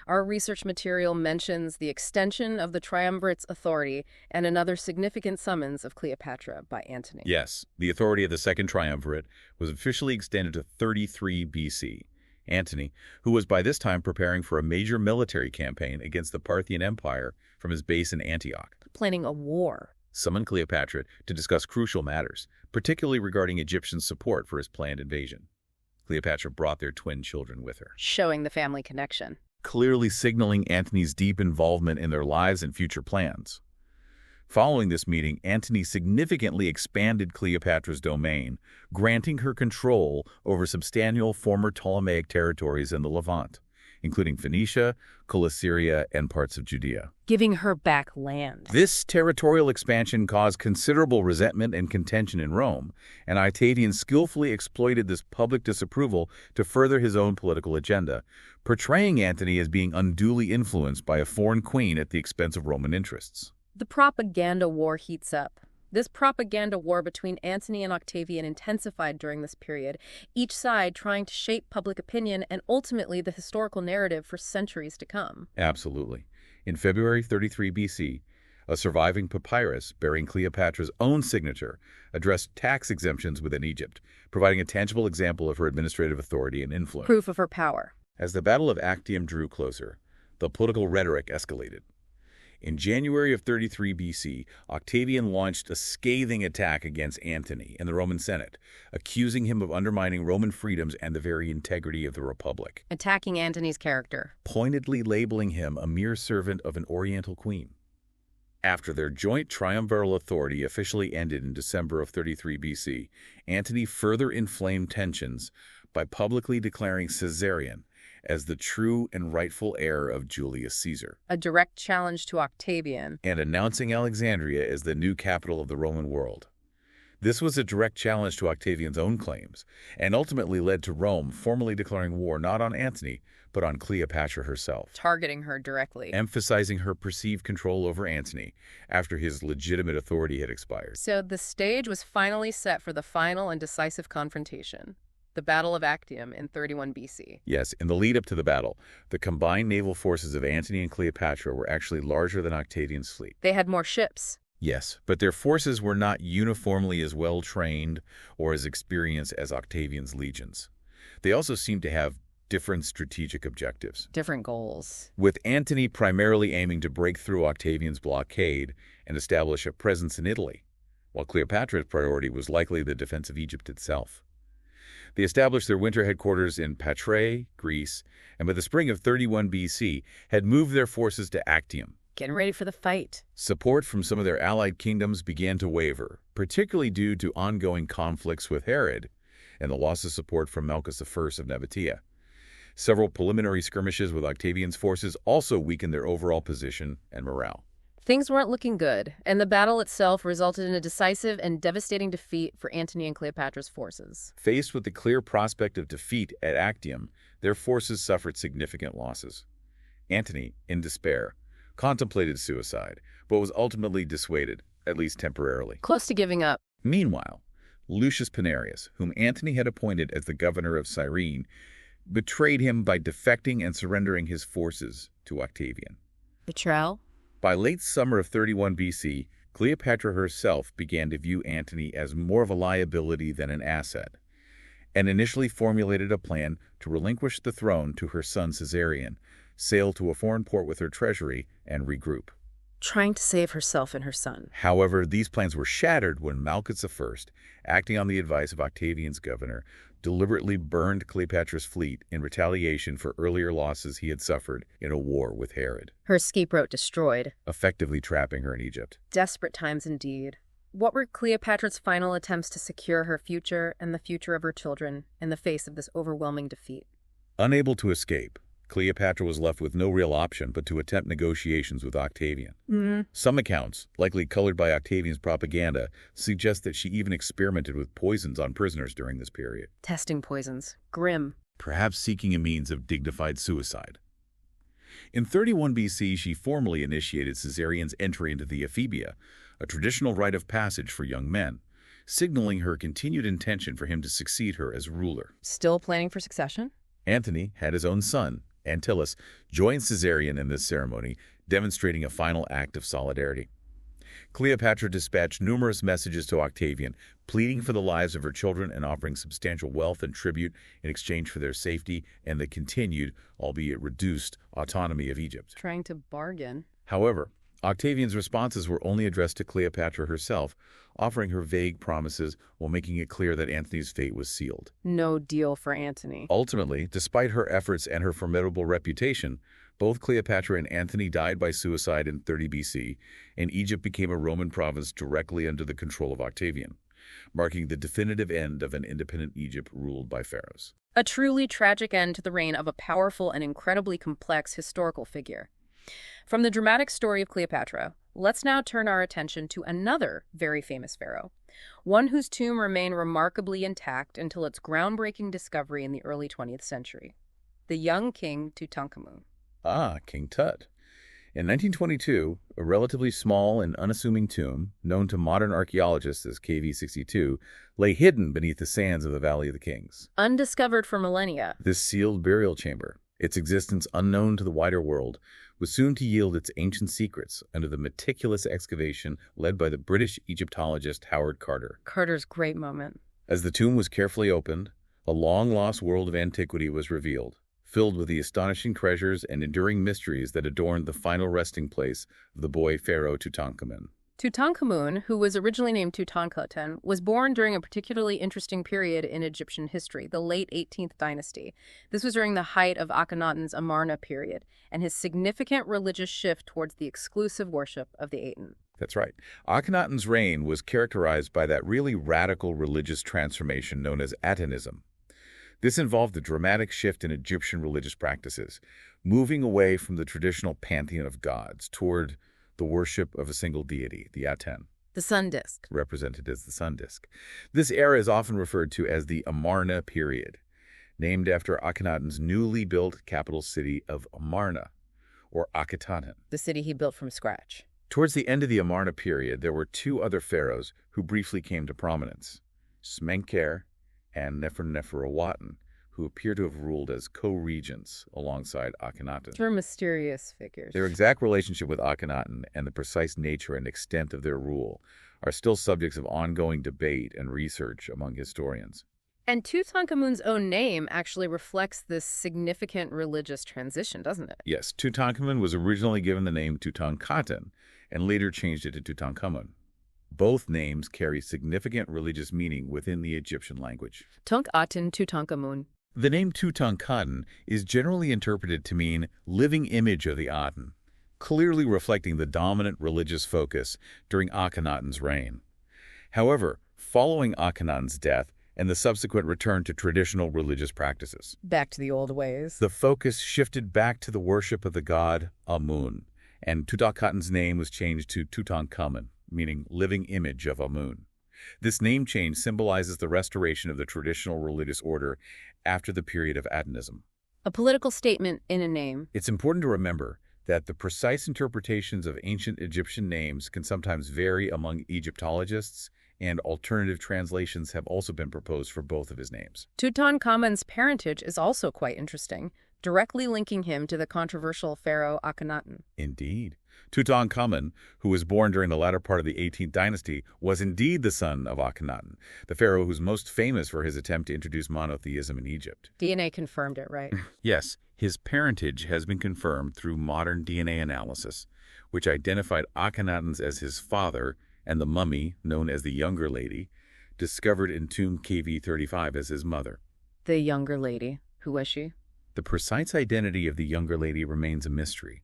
[SPEAKER 1] Our research material mentions the extension of the triumvirate's authority and another significant summons of Cleopatra by Antony.
[SPEAKER 2] Yes, the authority of the Second Triumvirate was officially extended to 33 BC. Antony, who was by this time preparing for a major military campaign against the Parthian Empire from his base in Antioch,
[SPEAKER 1] planning a war,
[SPEAKER 2] summoned Cleopatra to discuss crucial matters, particularly regarding Egyptian support for his planned invasion. Cleopatra brought their twin children with her,
[SPEAKER 1] showing the family connection,
[SPEAKER 2] clearly signaling Antony's deep involvement in their lives and future plans. Following this meeting, Antony significantly expanded Cleopatra's domain, granting her control over substantial former Ptolemaic territories in the Levant, including Phoenicia, Coelesyria, and parts of Judea.
[SPEAKER 1] Giving her back land.
[SPEAKER 2] This territorial expansion caused considerable resentment and contention in Rome, and Octavian skillfully exploited this public disapproval to further his own political agenda, portraying Antony as being unduly influenced by a foreign queen at the expense of Roman interests.
[SPEAKER 1] The propaganda war heats up. This propaganda war between Antony and Octavian intensified during this period, each side trying to shape public opinion and ultimately the historical narrative for centuries to come.
[SPEAKER 2] Absolutely. In February 33 BC, a surviving papyrus bearing Cleopatra's own signature addressed tax exemptions within Egypt, providing a tangible example of her administrative authority and influence.
[SPEAKER 1] Proof of her power.
[SPEAKER 2] As the Battle of Actium drew closer, the political rhetoric escalated. In January of 33 BC, Octavian launched a scathing attack against Antony and the Roman Senate, accusing him of undermining Roman freedoms and the very integrity of the Republic.
[SPEAKER 1] Attacking Antony's character.
[SPEAKER 2] Pointedly labeling him a mere servant of an Oriental queen. After their joint triumviral authority officially ended in December of 33 BC, Antony further inflamed tensions by publicly declaring Caesarion as the true and rightful heir of Julius Caesar,
[SPEAKER 1] a direct challenge to Octavian,
[SPEAKER 2] and announcing Alexandria as the new capital of the Roman world. This was a direct challenge to Octavian's own claims, and ultimately led to Rome formally declaring war not on Antony, but on Cleopatra herself,
[SPEAKER 1] targeting her directly,
[SPEAKER 2] emphasizing her perceived control over Antony after his legitimate authority had expired.
[SPEAKER 1] So the stage was finally set for the final and decisive confrontation. the Battle of Actium in 31 BC.
[SPEAKER 2] Yes, in the lead-up to the battle, the combined naval forces of Antony and Cleopatra were actually larger than Octavian's fleet.
[SPEAKER 1] They had more ships.
[SPEAKER 2] Yes, but their forces were not uniformly as well-trained or as experienced as Octavian's legions. They also seemed to have different strategic objectives.
[SPEAKER 1] Different goals.
[SPEAKER 2] With Antony primarily aiming to break through Octavian's blockade and establish a presence in Italy, while Cleopatra's priority was likely the defense of Egypt itself. They established their winter headquarters in Patrae, Greece, and by the spring of 31 BC had moved their forces to Actium.
[SPEAKER 1] Getting ready for the fight.
[SPEAKER 2] Support from some of their allied kingdoms began to waver, particularly due to ongoing conflicts with Herod and the loss of support from Malchus I of Nabatea. Several preliminary skirmishes with Octavian's forces also weakened their overall position and morale.
[SPEAKER 1] Things weren't looking good, and the battle itself resulted in a decisive and devastating defeat for Antony and Cleopatra's forces.
[SPEAKER 2] Faced with the clear prospect of defeat at Actium, their forces suffered significant losses. Antony, in despair, contemplated suicide, but was ultimately dissuaded, at least temporarily.
[SPEAKER 1] Close to giving up.
[SPEAKER 2] Meanwhile, Lucius Pinarius, whom Antony had appointed as the governor of Cyrene, betrayed him by defecting and surrendering his forces to Octavian.
[SPEAKER 1] Betrayal?
[SPEAKER 2] By late summer of 31 BC, Cleopatra herself began to view Antony as more of a liability than an asset, and initially formulated a plan to relinquish the throne to her son Caesarion, sail to a foreign port with her treasury, and regroup.
[SPEAKER 1] Trying to save herself and her son.
[SPEAKER 2] However, these plans were shattered when Malchus I, acting on the advice of Octavian's governor, deliberately burned Cleopatra's fleet in retaliation for earlier losses he had suffered in a war with Herod.
[SPEAKER 1] Her scapegoat destroyed.
[SPEAKER 2] Effectively trapping her in Egypt.
[SPEAKER 1] Desperate times indeed. What were Cleopatra's final attempts to secure her future and the future of her children in the face of this overwhelming defeat?
[SPEAKER 2] Unable to escape, Cleopatra was left with no real option but to attempt negotiations with Octavian. Some accounts, likely colored by Octavian's propaganda, suggest that she even experimented with poisons on prisoners during this period.
[SPEAKER 1] Testing poisons. Grim.
[SPEAKER 2] Perhaps seeking a means of dignified suicide. In 31 BC, she formally initiated Caesarion's entry into the ephebia, a traditional rite of passage for young men, signaling her continued intention for him to succeed her as ruler.
[SPEAKER 1] Still planning for succession?
[SPEAKER 2] Antony had his own son, Antyllus, joined Caesarion in this ceremony, demonstrating a final act of solidarity. Cleopatra dispatched numerous messages to Octavian, pleading for the lives of her children and offering substantial wealth and tribute in exchange for their safety and the continued, albeit reduced, autonomy of Egypt.
[SPEAKER 1] Trying to bargain.
[SPEAKER 2] However, Octavian's responses were only addressed to Cleopatra herself, offering her vague promises while making it clear that Antony's fate was sealed.
[SPEAKER 1] No deal for Antony.
[SPEAKER 2] Ultimately, despite her efforts and her formidable reputation, both Cleopatra and Antony died by suicide in 30 BC, and Egypt became a Roman province directly under the control of Octavian, marking the definitive end of an independent Egypt ruled by pharaohs.
[SPEAKER 1] A truly tragic end to the reign of a powerful and incredibly complex historical figure. From the dramatic story of Cleopatra, let's now turn our attention to another very famous pharaoh, one whose tomb remained remarkably intact until its groundbreaking discovery in the early 20th century, the young king Tutankhamun.
[SPEAKER 2] Ah, King Tut. In 1922, a relatively small and unassuming tomb, known to modern archaeologists as KV62, lay hidden beneath the sands of the Valley of the Kings.
[SPEAKER 1] Undiscovered for millennia.
[SPEAKER 2] This sealed burial chamber, its existence unknown to the wider world, was soon to yield its ancient secrets under the meticulous excavation led by the British Egyptologist Howard Carter.
[SPEAKER 1] Carter's great moment.
[SPEAKER 2] As the tomb was carefully opened, a long-lost world of antiquity was revealed, filled with the astonishing treasures and enduring mysteries that adorned the final resting place of the boy pharaoh Tutankhamun.
[SPEAKER 1] Tutankhamun, who was originally named Tutankhaten, was born during a particularly interesting period in Egyptian history, the late 18th dynasty. This was during the height of Akhenaten's Amarna period and his significant religious shift towards the exclusive worship of the Aten.
[SPEAKER 2] That's right. Akhenaten's reign was characterized by that really radical religious transformation known as Atenism. This involved a dramatic shift in Egyptian religious practices, moving away from the traditional pantheon of gods toward the worship of a single deity, the Aten.
[SPEAKER 1] The sun disk.
[SPEAKER 2] Represented as the sun disk. This era is often referred to as the Amarna period, named after Akhenaten's newly built capital city of Amarna, or Akhenaten.
[SPEAKER 1] The city he built from scratch.
[SPEAKER 2] Towards the end of the Amarna period, there were two other pharaohs who briefly came to prominence, Smenkhkare and Nefertiti, who appear to have ruled as co-regents alongside Akhenaten.
[SPEAKER 1] They're mysterious figures.
[SPEAKER 2] Their exact relationship with Akhenaten and the precise nature and extent of their rule are still subjects of ongoing debate and research among historians.
[SPEAKER 1] And Tutankhamun's own name actually reflects this significant religious transition, doesn't it?
[SPEAKER 2] Yes, Tutankhamun was originally given the name Tutankhaten and later changed it to Tutankhamun. Both names carry significant religious meaning within the Egyptian language.
[SPEAKER 1] Aten, Tutankhamun.
[SPEAKER 2] The name Tutankhaten is generally interpreted to mean living image of the Aten, clearly reflecting the dominant religious focus during Akhenaten's reign. However, following Akhenaten's death and the subsequent return to traditional religious practices,
[SPEAKER 1] Back to the old ways.
[SPEAKER 2] the focus shifted back to the worship of the god Amun, and Tutankhaten's name was changed to Tutankhamun, meaning living image of Amun. This name change symbolizes the restoration of the traditional religious order after the period of Atenism.
[SPEAKER 1] A political statement in a name.
[SPEAKER 2] It's important to remember that the precise interpretations of ancient Egyptian names can sometimes vary among Egyptologists, and alternative translations have also been proposed for both of his names.
[SPEAKER 1] Tutankhamun's parentage is also quite interesting, directly linking him to the controversial pharaoh Akhenaten.
[SPEAKER 2] Indeed. Tutankhamun, who was born during the latter part of the 18th dynasty, was indeed the son of Akhenaten, the pharaoh who's most famous for his attempt to introduce monotheism in Egypt.
[SPEAKER 1] DNA confirmed it, right?
[SPEAKER 2] Yes, his parentage has been confirmed through modern DNA analysis, which identified Akhenaten's as his father and the mummy, known as the Younger Lady, discovered in tomb KV35 as his mother.
[SPEAKER 1] The Younger Lady. Who was she?
[SPEAKER 2] The precise identity of the Younger Lady remains a mystery,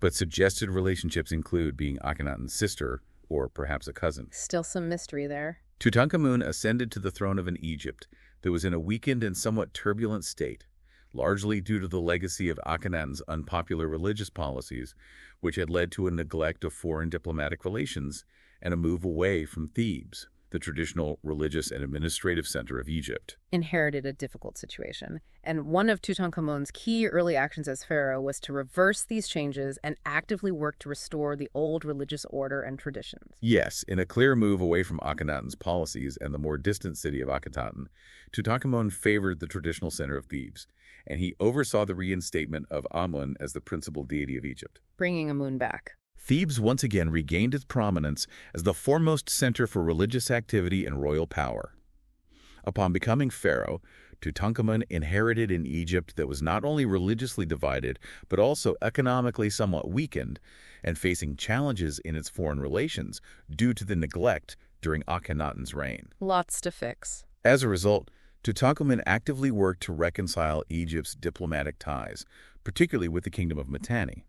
[SPEAKER 2] but suggested relationships include being Akhenaten's sister or perhaps a cousin.
[SPEAKER 1] Still some mystery there.
[SPEAKER 2] Tutankhamun ascended to the throne of an Egypt that was in a weakened and somewhat turbulent state, largely due to the legacy of Akhenaten's unpopular religious policies, which had led to a neglect of foreign diplomatic relations and a move away from Thebes, the traditional religious and administrative center of Egypt.
[SPEAKER 1] Inherited a difficult situation. And one of Tutankhamun's key early actions as pharaoh was to reverse these changes and actively work to restore the old religious order and traditions.
[SPEAKER 2] Yes, in a clear move away from Akhenaten's policies and the more distant city of Akhenaten, Tutankhamun favored the traditional center of Thebes, and he oversaw the reinstatement of Amun as the principal deity of Egypt.
[SPEAKER 1] Bringing Amun back.
[SPEAKER 2] Thebes once again regained its prominence as the foremost center for religious activity and royal power. Upon becoming pharaoh, Tutankhamun inherited an Egypt that was not only religiously divided, but also economically somewhat weakened and facing challenges in its foreign relations due to the neglect during Akhenaten's reign.
[SPEAKER 1] Lots to fix.
[SPEAKER 2] As a result, Tutankhamun actively worked to reconcile Egypt's diplomatic ties, particularly with the kingdom of Mitanni.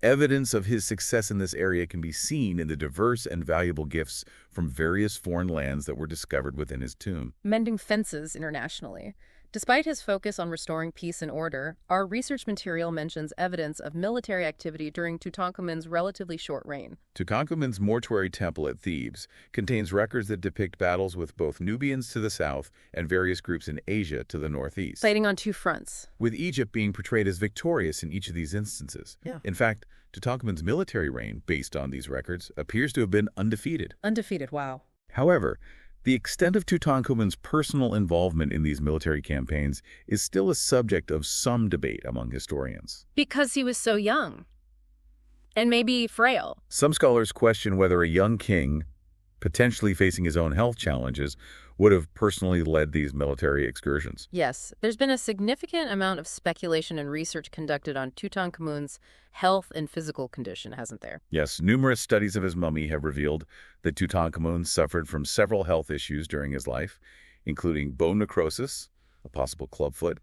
[SPEAKER 2] Evidence of his success in this area can be seen in the diverse and valuable gifts from various foreign lands that were discovered within his tomb.
[SPEAKER 1] Mending fences internationally. Despite his focus on restoring peace and order, our research material mentions evidence of military activity during Tutankhamun's relatively short reign.
[SPEAKER 2] Tutankhamun's mortuary temple at Thebes contains records that depict battles with both Nubians to the south and various groups in Asia to the northeast.
[SPEAKER 1] Fighting on two fronts.
[SPEAKER 2] With Egypt being portrayed as victorious in each of these instances.
[SPEAKER 1] Yeah.
[SPEAKER 2] In fact, Tutankhamun's military reign, based on these records, appears to have been undefeated.
[SPEAKER 1] Undefeated, wow.
[SPEAKER 2] However, the extent of Tutankhamun's personal involvement in these military campaigns is still a subject of some debate among historians.
[SPEAKER 1] Because he was so young. And maybe frail.
[SPEAKER 2] Some scholars question whether a young king, potentially facing his own health challenges, would have personally led these military excursions.
[SPEAKER 1] Yes, there's been a significant amount of speculation and research conducted on Tutankhamun's health and physical condition, hasn't there?
[SPEAKER 2] Yes, numerous studies of his mummy have revealed that Tutankhamun suffered from several health issues during his life, including bone necrosis, a possible clubfoot,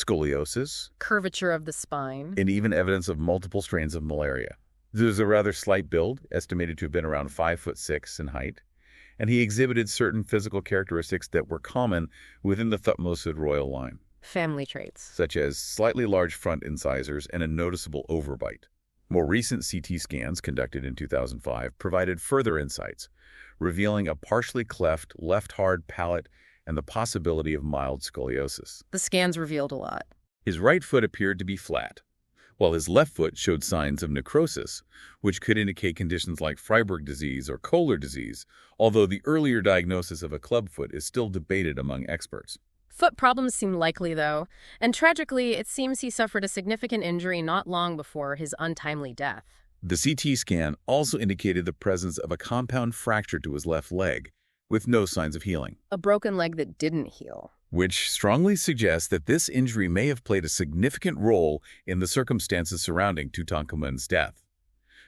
[SPEAKER 2] scoliosis,
[SPEAKER 1] Curvature of the spine.
[SPEAKER 2] and even evidence of multiple strains of malaria. There's a rather slight build, estimated to have been around 5'6" in height, and he exhibited certain physical characteristics that were common within the Thutmose royal line,
[SPEAKER 1] Family traits.
[SPEAKER 2] such as slightly large front incisors and a noticeable overbite. More recent CT scans conducted in 2005 provided further insights, revealing a partially cleft left hard palate and the possibility of mild scoliosis.
[SPEAKER 1] The scans revealed a lot.
[SPEAKER 2] His right foot appeared to be flat, while his left foot showed signs of necrosis, which could indicate conditions like Freiberg disease or Kohler disease, although the earlier diagnosis of a clubfoot is still debated among experts.
[SPEAKER 1] Foot problems seem likely, though, and tragically, it seems he suffered a significant injury not long before his untimely death.
[SPEAKER 2] The CT scan also indicated the presence of a compound fracture to his left leg, with no signs of healing.
[SPEAKER 1] A broken leg that didn't heal.
[SPEAKER 2] Which strongly suggests that this injury may have played a significant role in the circumstances surrounding Tutankhamun's death.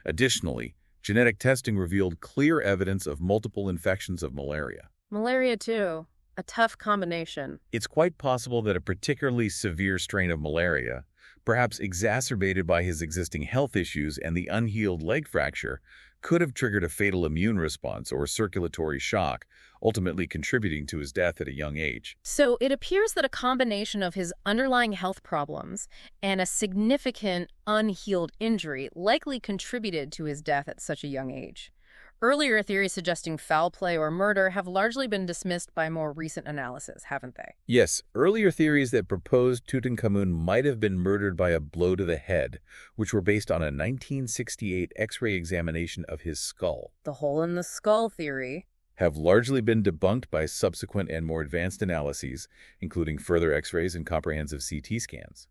[SPEAKER 2] Additionally, genetic testing revealed clear evidence of multiple infections of malaria.
[SPEAKER 1] Malaria, too. A tough combination.
[SPEAKER 2] It's quite possible that a particularly severe strain of malaria, perhaps exacerbated by his existing health issues and the unhealed leg fracture, could have triggered a fatal immune response or circulatory shock, ultimately contributing to his death at a young age.
[SPEAKER 1] So it appears that a combination of his underlying health problems and a significant unhealed injury likely contributed to his death at such a young age. Earlier theories suggesting foul play or murder have largely been dismissed by more recent analysis, haven't they?
[SPEAKER 2] Yes, earlier theories that proposed Tutankhamun might have been murdered by a blow to the head, which were based on a 1968 X-ray examination of his skull.
[SPEAKER 1] The hole in the skull theory.
[SPEAKER 2] Have largely been debunked by subsequent and more advanced analyses, including further X-rays and comprehensive CT scans.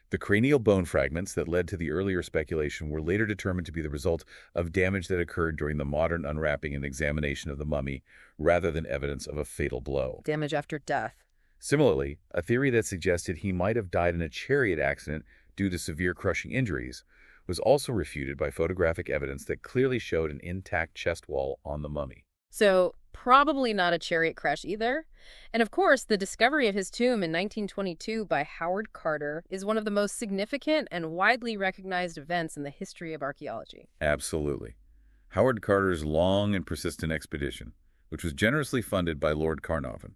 [SPEAKER 2] The cranial bone fragments that led to the earlier speculation were later determined to be the result of damage that occurred during the modern unwrapping and examination of the mummy, rather than evidence of a fatal blow.
[SPEAKER 1] Damage after death.
[SPEAKER 2] Similarly, a theory that suggested he might have died in a chariot accident due to severe crushing injuries was also refuted by photographic evidence that clearly showed an intact chest wall on the mummy.
[SPEAKER 1] So, probably not a chariot crash either. And of course, the discovery of his tomb in 1922 by Howard Carter is one of the most significant and widely recognized events in the history of archaeology.
[SPEAKER 2] Absolutely. Howard Carter's long and persistent expedition, which was generously funded by Lord Carnarvon,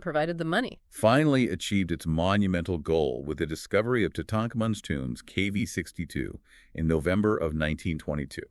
[SPEAKER 1] provided the money,
[SPEAKER 2] finally achieved its monumental goal with the discovery of Tutankhamun's tombs KV62 in November of 1922.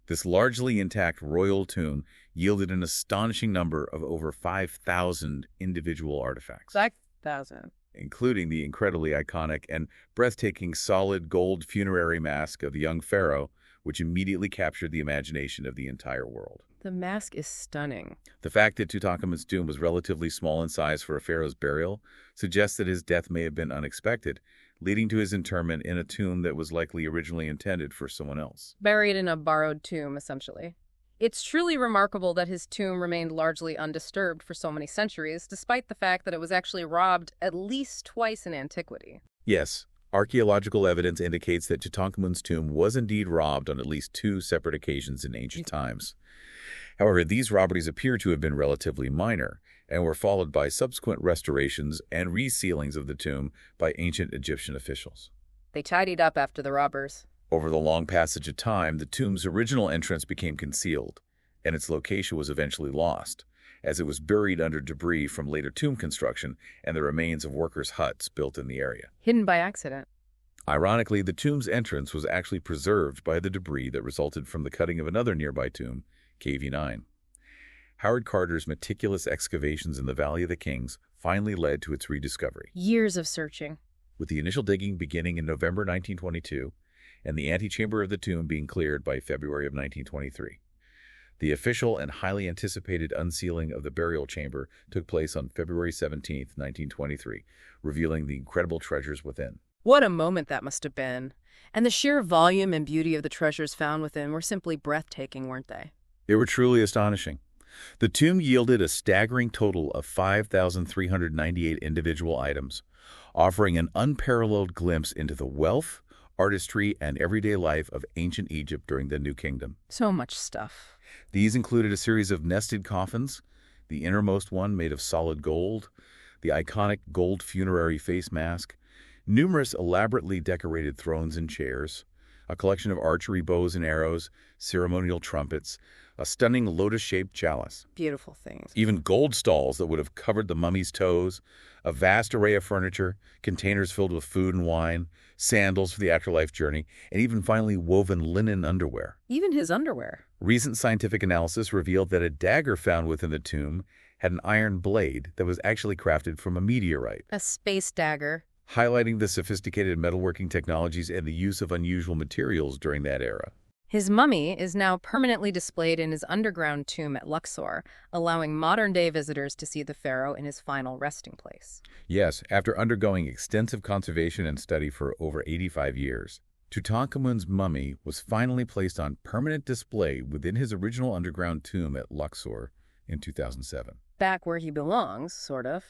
[SPEAKER 2] This largely intact royal tomb yielded an astonishing number of over 5,000 individual artifacts.
[SPEAKER 1] 5,000.
[SPEAKER 2] Including the incredibly iconic and breathtaking solid gold funerary mask of the young pharaoh, which immediately captured the imagination of the entire world.
[SPEAKER 1] The mask is stunning.
[SPEAKER 2] The fact that Tutankhamun's tomb was relatively small in size for a pharaoh's burial suggests that his death may have been unexpected, leading to his interment in a tomb that was likely originally intended for someone else.
[SPEAKER 1] Buried in a borrowed tomb, essentially. It's truly remarkable that his tomb remained largely undisturbed for so many centuries, despite the fact that it was actually robbed at least twice in antiquity.
[SPEAKER 2] Yes, archaeological evidence indicates that Tutankhamun's tomb was indeed robbed on at least 2 separate occasions in ancient times. However, these robberies appear to have been relatively minor, and were followed by subsequent restorations and resealings of the tomb by ancient Egyptian officials.
[SPEAKER 1] They tidied up after the robbers.
[SPEAKER 2] Over the long passage of time, the tomb's original entrance became concealed, and its location was eventually lost, as it was buried under debris from later tomb construction and the remains of workers' huts built in the area.
[SPEAKER 1] Hidden by accident.
[SPEAKER 2] Ironically, the tomb's entrance was actually preserved by the debris that resulted from the cutting of another nearby tomb, KV9. Howard Carter's meticulous excavations in the Valley of the Kings finally led to its rediscovery.
[SPEAKER 1] Years of searching.
[SPEAKER 2] With the initial digging beginning in November 1922, and the antechamber of the tomb being cleared by February of 1923. The official and highly anticipated unsealing of the burial chamber took place on February 17, 1923, revealing the incredible treasures within.
[SPEAKER 1] What a moment that must have been. And the sheer volume and beauty of the treasures found within were simply breathtaking, weren't they?
[SPEAKER 2] They were truly astonishing. The tomb yielded a staggering total of 5,398 individual items, offering an unparalleled glimpse into the wealth, artistry, and everyday life of ancient Egypt during the New Kingdom.
[SPEAKER 1] So much stuff.
[SPEAKER 2] These included a series of nested coffins, the innermost one made of solid gold, the iconic gold funerary face mask, numerous elaborately decorated thrones and chairs, a collection of archery bows and arrows, ceremonial trumpets, a stunning lotus-shaped chalice.
[SPEAKER 1] Beautiful things.
[SPEAKER 2] Even gold stalls that would have covered the mummy's toes, a vast array of furniture, containers filled with food and wine, sandals for the afterlife journey, and even finally woven linen underwear.
[SPEAKER 1] Even his underwear.
[SPEAKER 2] Recent scientific analysis revealed that a dagger found within the tomb had an iron blade that was actually crafted from a meteorite.
[SPEAKER 1] A space dagger.
[SPEAKER 2] highlighting the sophisticated metalworking technologies and the use of unusual materials during that era.
[SPEAKER 1] His mummy is now permanently displayed in his underground tomb at Luxor, allowing modern-day visitors to see the pharaoh in his final resting place.
[SPEAKER 2] Yes, after undergoing extensive conservation and study for over 85 years, Tutankhamun's mummy was finally placed on permanent display within his original underground tomb at Luxor in 2007.
[SPEAKER 1] Back where he belongs, sort of.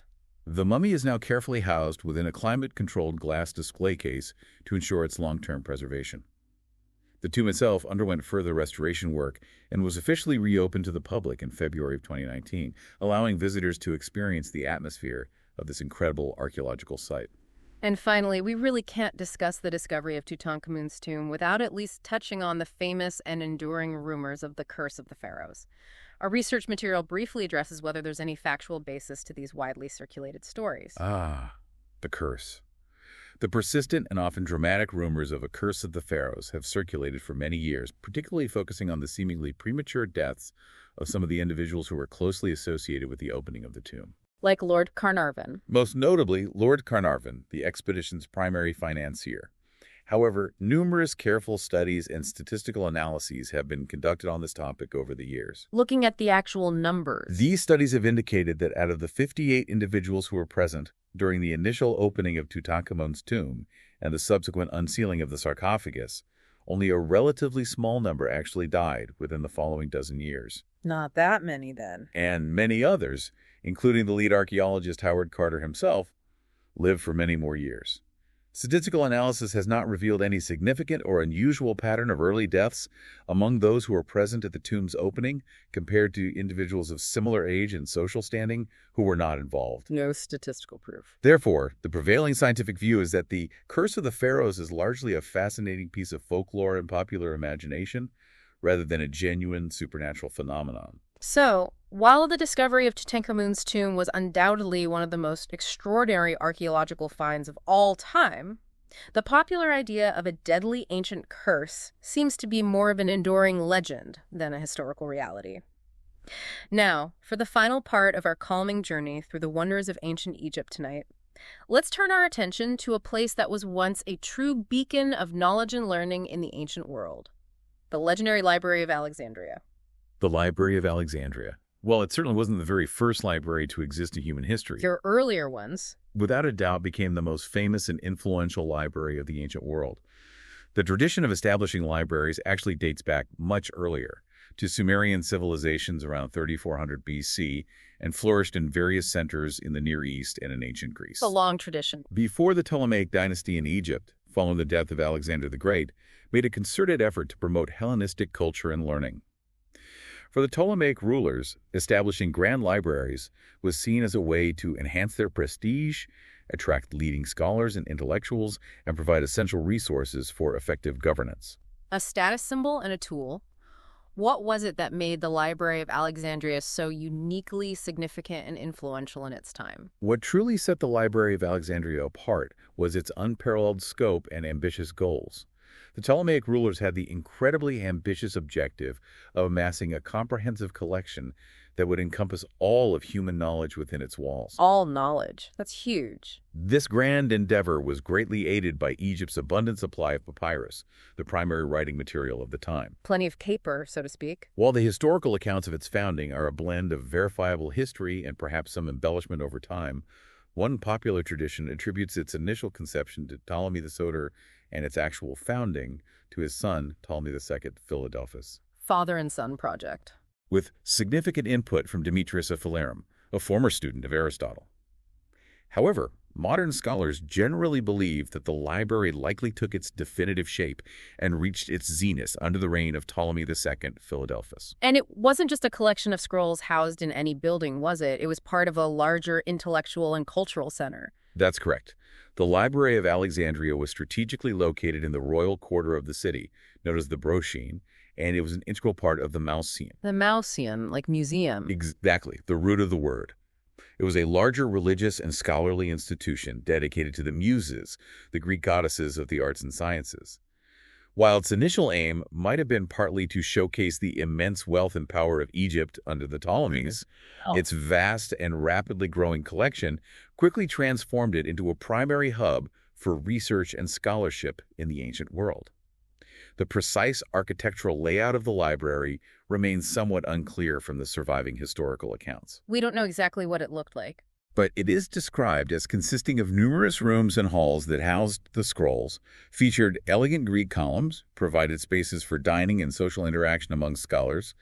[SPEAKER 2] The mummy is now carefully housed within a climate-controlled glass display case to ensure its long-term preservation. The tomb itself underwent further restoration work and was officially reopened to the public in February of 2019, allowing visitors to experience the atmosphere of this incredible archaeological site.
[SPEAKER 1] And finally, we really can't discuss the discovery of Tutankhamun's tomb without at least touching on the famous and enduring rumors of the curse of the pharaohs. Our research material briefly addresses whether there's any factual basis to these widely circulated stories.
[SPEAKER 2] Ah, the curse. The persistent and often dramatic rumors of a curse of the pharaohs have circulated for many years, particularly focusing on the seemingly premature deaths of some of the individuals who were closely associated with the opening of the tomb.
[SPEAKER 1] Like Lord Carnarvon.
[SPEAKER 2] Most notably, Lord Carnarvon, the expedition's primary financier. However, numerous careful studies and statistical analyses have been conducted on this topic over the years.
[SPEAKER 1] Looking at the actual numbers.
[SPEAKER 2] These studies have indicated that out of the 58 individuals who were present during the initial opening of Tutankhamun's tomb and the subsequent unsealing of the sarcophagus, only a relatively small number actually died within the following dozen years.
[SPEAKER 1] Not that many, then.
[SPEAKER 2] And many others, including the lead archaeologist Howard Carter himself, lived for many more years. Statistical analysis has not revealed any significant or unusual pattern of early deaths among those who were present at the tomb's opening compared to individuals of similar age and social standing who were not involved.
[SPEAKER 1] No statistical proof.
[SPEAKER 2] Therefore, the prevailing scientific view is that the curse of the pharaohs is largely a fascinating piece of folklore and popular imagination rather than a genuine supernatural phenomenon.
[SPEAKER 1] So, while the discovery of Tutankhamun's tomb was undoubtedly one of the most extraordinary archaeological finds of all time, the popular idea of a deadly ancient curse seems to be more of an enduring legend than a historical reality. Now, for the final part of our calming journey through the wonders of ancient Egypt tonight, let's turn our attention to a place that was once a true beacon of knowledge and learning in the ancient world, the legendary Library of Alexandria.
[SPEAKER 2] The Library of Alexandria. Well, it certainly wasn't the very first library to exist in human history.
[SPEAKER 1] Your earlier ones.
[SPEAKER 2] Without a doubt, became the most famous and influential library of the ancient world. The tradition of establishing libraries actually dates back much earlier, to Sumerian civilizations around 3400 BC, and flourished in various centers in the Near East and in ancient Greece.
[SPEAKER 1] It's a long tradition.
[SPEAKER 2] Before the Ptolemaic dynasty in Egypt, following the death of Alexander the Great, made a concerted effort to promote Hellenistic culture and learning. For the Ptolemaic rulers, establishing grand libraries was seen as a way to enhance their prestige, attract leading scholars and intellectuals, and provide essential resources for effective governance.
[SPEAKER 1] A status symbol and a tool. What was it that made the Library of Alexandria so uniquely significant and influential in its time?
[SPEAKER 2] What truly set the Library of Alexandria apart was its unparalleled scope and ambitious goals. The Ptolemaic rulers had the incredibly ambitious objective of amassing a comprehensive collection that would encompass all of human knowledge within its walls.
[SPEAKER 1] All knowledge. That's huge.
[SPEAKER 2] This grand endeavor was greatly aided by Egypt's abundant supply of papyrus, the primary writing material of the time.
[SPEAKER 1] Plenty of paper, so to speak.
[SPEAKER 2] While the historical accounts of its founding are a blend of verifiable history and perhaps some embellishment over time, one popular tradition attributes its initial conception to Ptolemy the Soter and its actual founding to his son, Ptolemy II Philadelphus.
[SPEAKER 1] Father and son project.
[SPEAKER 2] With significant input from Demetrius of Phalerum, a former student of Aristotle. However, modern scholars generally believe that the library likely took its definitive shape and reached its zenith under the reign of Ptolemy II Philadelphus.
[SPEAKER 1] And it wasn't just a collection of scrolls housed in any building, was it? It was part of a larger intellectual and cultural center.
[SPEAKER 2] That's correct. The Library of Alexandria was strategically located in the royal quarter of the city, known as the Brochine, and it was an integral part of the Mauseum.
[SPEAKER 1] The Mauseum, like museum.
[SPEAKER 2] Exactly, the root of the word. It was a larger religious and scholarly institution dedicated to the Muses, the Greek goddesses of the arts and sciences. While its initial aim might have been partly to showcase the immense wealth and power of Egypt under the Ptolemies, its vast and rapidly growing collection quickly transformed it into a primary hub for research and scholarship in the ancient world. The precise architectural layout of the library remains somewhat unclear from the surviving historical accounts.
[SPEAKER 1] We don't know exactly what it looked like.
[SPEAKER 2] But it is described as consisting of numerous rooms and halls that housed the scrolls, featured elegant Greek columns, provided spaces for dining and social interaction among scholars,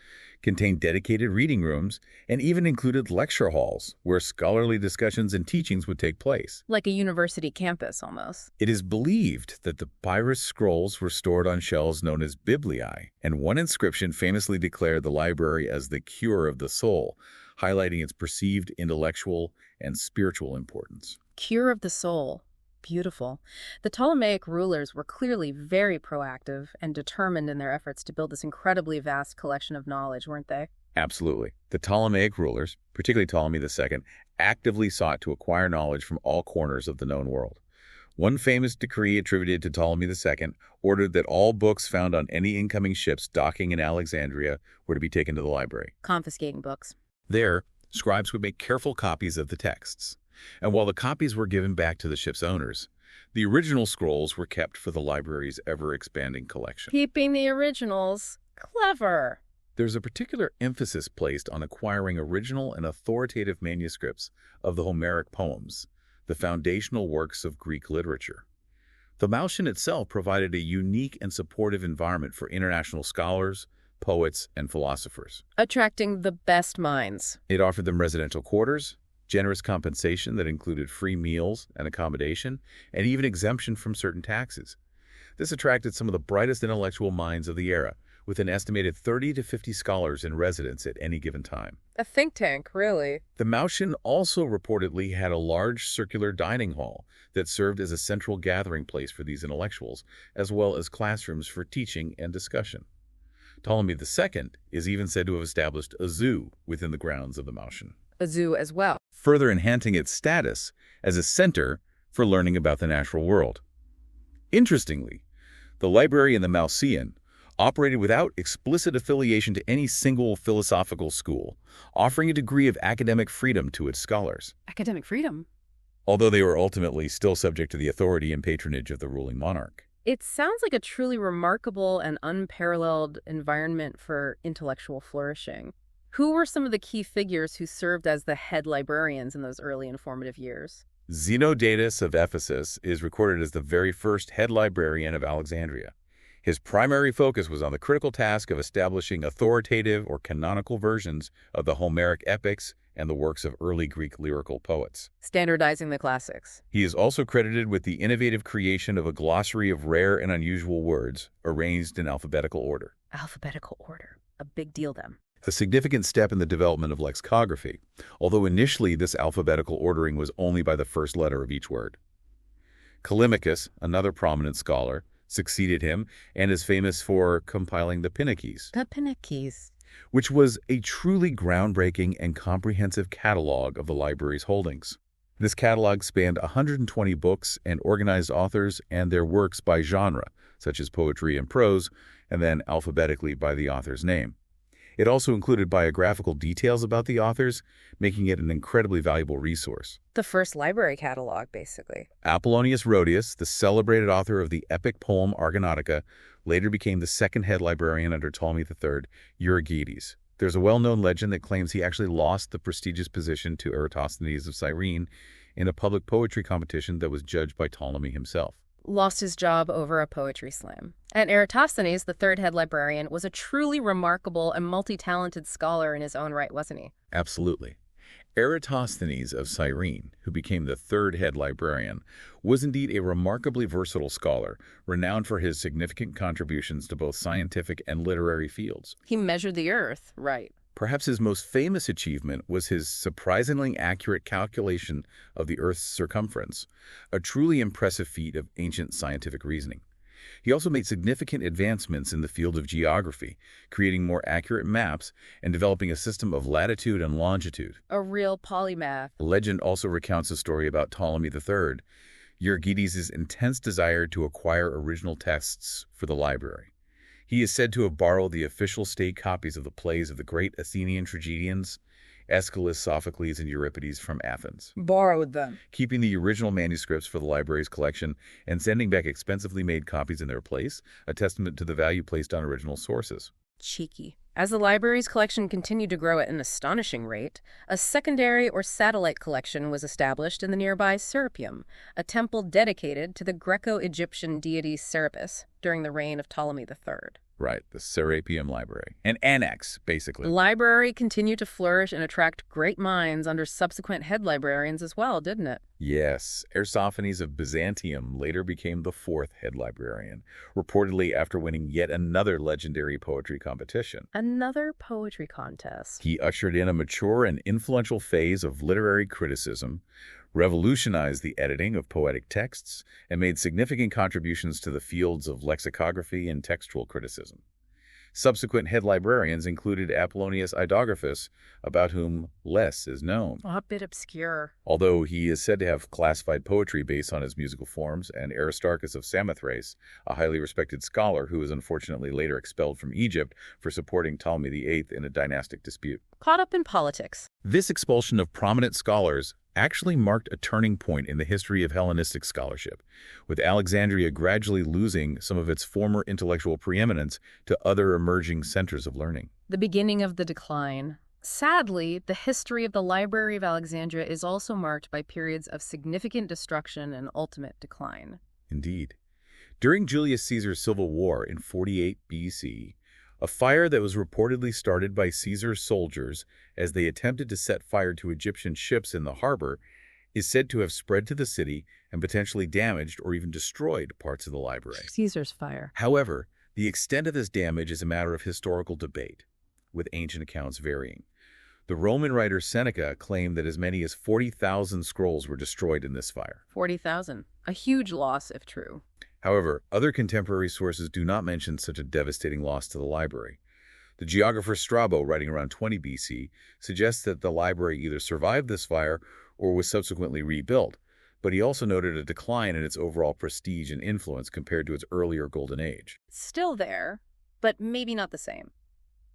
[SPEAKER 2] contained dedicated reading rooms, and even included lecture halls where scholarly discussions and teachings would take place.
[SPEAKER 1] Like a university campus, almost.
[SPEAKER 2] It is believed that the papyrus scrolls were stored on shelves known as biblii, and one inscription famously declared the library as the cure of the soul, highlighting its perceived intellectual and spiritual importance.
[SPEAKER 1] Cure of the soul. Beautiful. The Ptolemaic rulers were clearly very proactive and determined in their efforts to build this incredibly vast collection of knowledge, weren't they?
[SPEAKER 2] Absolutely. The Ptolemaic rulers, particularly Ptolemy II, actively sought to acquire knowledge from all corners of the known world. One famous decree attributed to Ptolemy II ordered that all books found on any incoming ships docking in Alexandria were to be taken to the library.
[SPEAKER 1] Confiscating books.
[SPEAKER 2] There, scribes would make careful copies of the texts, and while the copies were given back to the ship's owners, the original scrolls were kept for the library's ever-expanding collection.
[SPEAKER 1] Keeping the originals. Clever.
[SPEAKER 2] There's a particular emphasis placed on acquiring original and authoritative manuscripts of the Homeric poems, the foundational works of Greek literature. The Maushan itself provided a unique and supportive environment for international scholars, poets, and philosophers.
[SPEAKER 1] Attracting the best minds.
[SPEAKER 2] It offered them residential quarters, generous compensation that included free meals and accommodation, and even exemption from certain taxes. This attracted some of the brightest intellectual minds of the era, with an estimated 30 to 50 scholars in residence at any given time.
[SPEAKER 1] A think tank, really.
[SPEAKER 2] The Maushan also reportedly had a large circular dining hall that served as a central gathering place for these intellectuals, as well as classrooms for teaching and discussion. Ptolemy II is even said to have established a zoo within the grounds of the Maushan.
[SPEAKER 1] A zoo as well.
[SPEAKER 2] Further enhancing its status as a center for learning about the natural world. Interestingly, the library in the Maussan operated without explicit affiliation to any single philosophical school, offering a degree of academic freedom to its scholars.
[SPEAKER 1] Academic freedom?
[SPEAKER 2] Although they were ultimately still subject to the authority and patronage of the ruling monarch.
[SPEAKER 1] It sounds like a truly remarkable and unparalleled environment for intellectual flourishing. Who were some of the key figures who served as the head librarians in those early informative years?
[SPEAKER 2] Xenodatus of Ephesus is recorded as the very first head librarian of Alexandria. His primary focus was on the critical task of establishing authoritative or canonical versions of the Homeric epics and the works of early Greek lyrical poets.
[SPEAKER 1] Standardizing the classics.
[SPEAKER 2] He is also credited with the innovative creation of a glossary of rare and unusual words, arranged in alphabetical order.
[SPEAKER 1] Alphabetical order. A big deal, then.
[SPEAKER 2] A significant step in the development of lexicography, although initially this alphabetical ordering was only by the first letter of each word. Callimachus, another prominent scholar, succeeded him and is famous for compiling the Pinnaces.
[SPEAKER 1] The Pinnaces.
[SPEAKER 2] Which was a truly groundbreaking and comprehensive catalog of the library's holdings. This catalog spanned 120 books and organized authors and their works by genre, such as poetry and prose, and then alphabetically by the author's name. It also included biographical details about the authors, making it an incredibly valuable resource.
[SPEAKER 1] The first library catalog, basically.
[SPEAKER 2] Apollonius Rhodius, the celebrated author of the epic poem Argonautica, later became the second head librarian under Ptolemy III, Euergetes. There's a well-known legend that claims he actually lost the prestigious position to Eratosthenes of Cyrene in a public poetry competition that was judged by Ptolemy himself.
[SPEAKER 1] Lost his job over a poetry slam. And Eratosthenes, the third head librarian, was a truly remarkable and multi-talented scholar in his own right, wasn't he?
[SPEAKER 2] Absolutely. Eratosthenes of Cyrene, who became the third head librarian, was indeed a remarkably versatile scholar, renowned for his significant contributions to both scientific and literary fields.
[SPEAKER 1] He measured the earth, right.
[SPEAKER 2] Perhaps his most famous achievement was his surprisingly accurate calculation of the Earth's circumference, a truly impressive feat of ancient scientific reasoning. He also made significant advancements in the field of geography, creating more accurate maps and developing a system of latitude and longitude.
[SPEAKER 1] A real polymath.
[SPEAKER 2] Legend also recounts a story about Ptolemy III Euergetes' intense desire to acquire original texts for the library. He is said to have borrowed the official state copies of the plays of the great Athenian tragedians, Aeschylus, Sophocles, and Euripides from Athens.
[SPEAKER 1] Borrowed them.
[SPEAKER 2] Keeping the original manuscripts for the library's collection and sending back expensively made copies in their place, a testament to the value placed on original sources.
[SPEAKER 1] Cheeky. As the library's collection continued to grow at an astonishing rate, a secondary or satellite collection was established in the nearby Serapeum, a temple dedicated to the Greco-Egyptian deity Serapis during the reign of Ptolemy III.
[SPEAKER 2] Right, the Serapeum Library. An annex, basically.
[SPEAKER 1] The library continued to flourish and attract great minds under subsequent head librarians as well, didn't it?
[SPEAKER 2] Yes, Aristophanes of Byzantium later became the fourth head librarian, reportedly after winning yet another legendary poetry competition.
[SPEAKER 1] Another poetry contest.
[SPEAKER 2] He ushered in a mature and influential phase of literary criticism, revolutionized the editing of poetic texts, and made significant contributions to the fields of lexicography and textual criticism. Subsequent head librarians included Apollonius Idographus, about whom less is known.
[SPEAKER 1] A bit obscure.
[SPEAKER 2] Although he is said to have classified poetry based on his musical forms, and Aristarchus of Samothrace, a highly respected scholar who was unfortunately later expelled from Egypt for supporting Ptolemy VIII in a dynastic dispute.
[SPEAKER 1] Caught up in politics.
[SPEAKER 2] This expulsion of prominent scholars actually marked a turning point in the history of Hellenistic scholarship, with Alexandria gradually losing some of its former intellectual preeminence to other emerging centers of learning.
[SPEAKER 1] The beginning of the decline. Sadly, the history of the Library of Alexandria is also marked by periods of significant destruction and ultimate decline.
[SPEAKER 2] Indeed. During Julius Caesar's civil war in 48 BC, a fire that was reportedly started by Caesar's soldiers as they attempted to set fire to Egyptian ships in the harbor is said to have spread to the city and potentially damaged or even destroyed parts of the library.
[SPEAKER 1] Caesar's fire.
[SPEAKER 2] However, the extent of this damage is a matter of historical debate, with ancient accounts varying. The Roman writer Seneca claimed that as many as 40,000 scrolls were destroyed in this fire.
[SPEAKER 1] 40,000. A huge loss, if true.
[SPEAKER 2] However, other contemporary sources do not mention such a devastating loss to the library. The geographer Strabo, writing around 20 BC, suggests that the library either survived this fire or was subsequently rebuilt, but he also noted a decline in its overall prestige and influence compared to its earlier golden age.
[SPEAKER 1] Still there, but maybe not the same.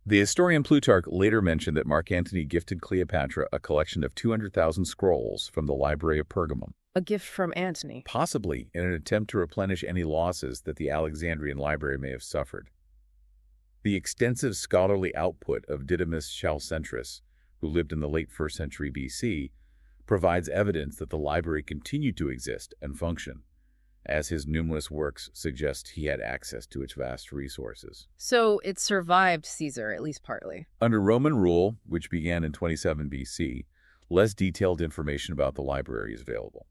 [SPEAKER 2] The historian Plutarch later mentioned that Mark Antony gifted Cleopatra a collection of 200,000 scrolls from the Library of Pergamum.
[SPEAKER 1] A gift from Antony.
[SPEAKER 2] Possibly in an attempt to replenish any losses that the Alexandrian library may have suffered. The extensive scholarly output of Didymus Chalcentris, who lived in the late 1st century BC, provides evidence that the library continued to exist and function, as his numerous works suggest he had access to its vast resources.
[SPEAKER 1] So it survived Caesar, at least partly.
[SPEAKER 2] Under Roman rule, which began in 27 BC, less detailed information about the library is available.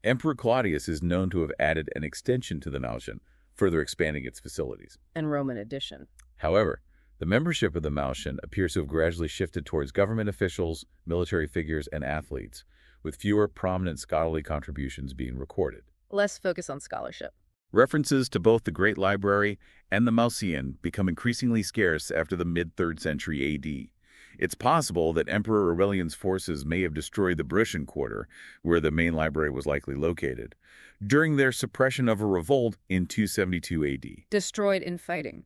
[SPEAKER 2] Emperor Claudius is known to have added an extension to the Malchen, further expanding its facilities.
[SPEAKER 1] And Roman addition.
[SPEAKER 2] However, the membership of the Malchen appears to have gradually shifted towards government officials, military figures, and athletes, with fewer prominent scholarly contributions being recorded.
[SPEAKER 1] Less focus on scholarship.
[SPEAKER 2] References to both the Great Library and the Malcean become increasingly scarce after the mid-3rd century AD. It's possible that Emperor Aurelian's forces may have destroyed the Brutian quarter, where the main library was likely located, during their suppression of a revolt in 272 AD.
[SPEAKER 1] Destroyed in fighting.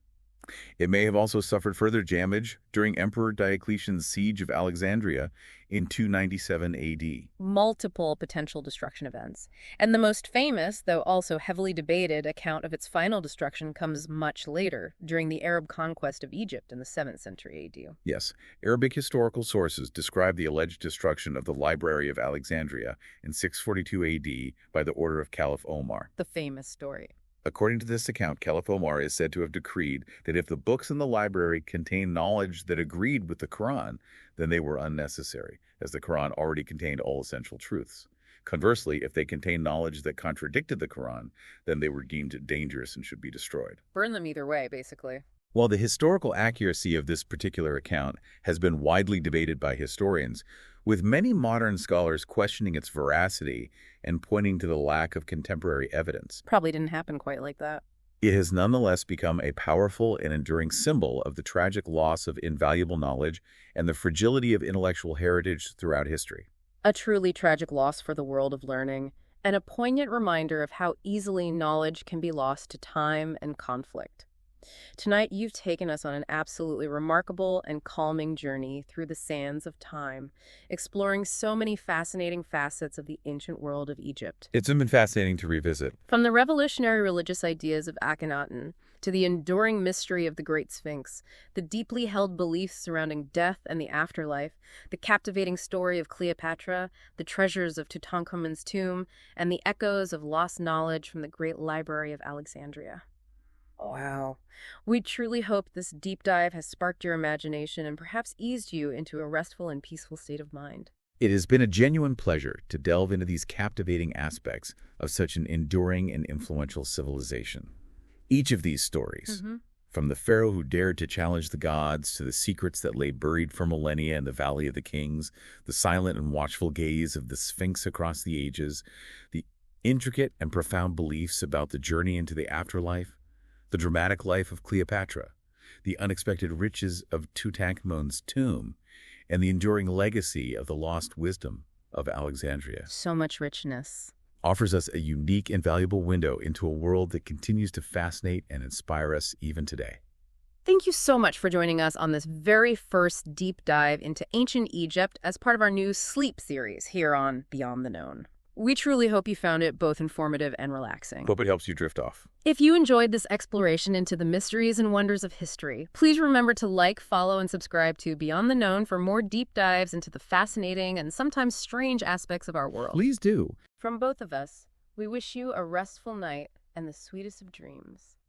[SPEAKER 2] It may have also suffered further damage during Emperor Diocletian's siege of Alexandria in 297 AD.
[SPEAKER 1] Multiple potential destruction events. And the most famous, though also heavily debated, account of its final destruction comes much later, during the Arab conquest of Egypt in the 7th century AD.
[SPEAKER 2] Yes, Arabic historical sources describe the alleged destruction of the Library of Alexandria in 642 AD by the order of Caliph Omar.
[SPEAKER 1] The famous story.
[SPEAKER 2] According to this account, Caliph Omar is said to have decreed that if the books in the library contained knowledge that agreed with the Quran, then they were unnecessary, as the Quran already contained all essential truths. Conversely, if they contained knowledge that contradicted the Quran, then they were deemed dangerous and should be destroyed.
[SPEAKER 1] Burn them either way, basically.
[SPEAKER 2] While the historical accuracy of this particular account has been widely debated by historians, with many modern scholars questioning its veracity and pointing to the lack of contemporary evidence.
[SPEAKER 1] Probably didn't happen quite like that.
[SPEAKER 2] It has nonetheless become a powerful and enduring symbol of the tragic loss of invaluable knowledge and the fragility of intellectual heritage throughout history.
[SPEAKER 1] A truly tragic loss for the world of learning, and a poignant reminder of how easily knowledge can be lost to time and conflict. Tonight, you've taken us on an absolutely remarkable and calming journey through the sands of time, exploring so many fascinating facets of the ancient world of Egypt.
[SPEAKER 2] It's been fascinating to revisit.
[SPEAKER 1] From the revolutionary religious ideas of Akhenaten to the enduring mystery of the Great Sphinx, the deeply held beliefs surrounding death and the afterlife, the captivating story of Cleopatra, the treasures of Tutankhamun's tomb, and the echoes of lost knowledge from the Great Library of Alexandria. Wow. We truly hope this deep dive has sparked your imagination and perhaps eased you into a restful and peaceful state of mind.
[SPEAKER 2] It has been a genuine pleasure to delve into these captivating aspects of such an enduring and influential civilization. Each of these stories, from the pharaoh who dared to challenge the gods to the secrets that lay buried for millennia in the Valley of the Kings, the silent and watchful gaze of the Sphinx across the ages, the intricate and profound beliefs about the journey into the afterlife, the dramatic life of Cleopatra, the unexpected riches of Tutankhamun's tomb, and the enduring legacy of the lost wisdom of Alexandria.
[SPEAKER 1] So much richness.
[SPEAKER 2] Offers us a unique and valuable window into a world that continues to fascinate and inspire us even today.
[SPEAKER 1] Thank you so much for joining us on this very first deep dive into ancient Egypt as part of our new Sleep series here on Beyond the Known. We truly hope you found it both informative and relaxing.
[SPEAKER 2] Hope it helps you drift off.
[SPEAKER 1] If you enjoyed this exploration into the mysteries and wonders of history, please remember to like, follow, and subscribe to Beyond the Known for more deep dives into the fascinating and sometimes strange aspects of our world.
[SPEAKER 2] Please do.
[SPEAKER 1] From both of us, we wish you a restful night and the sweetest of dreams.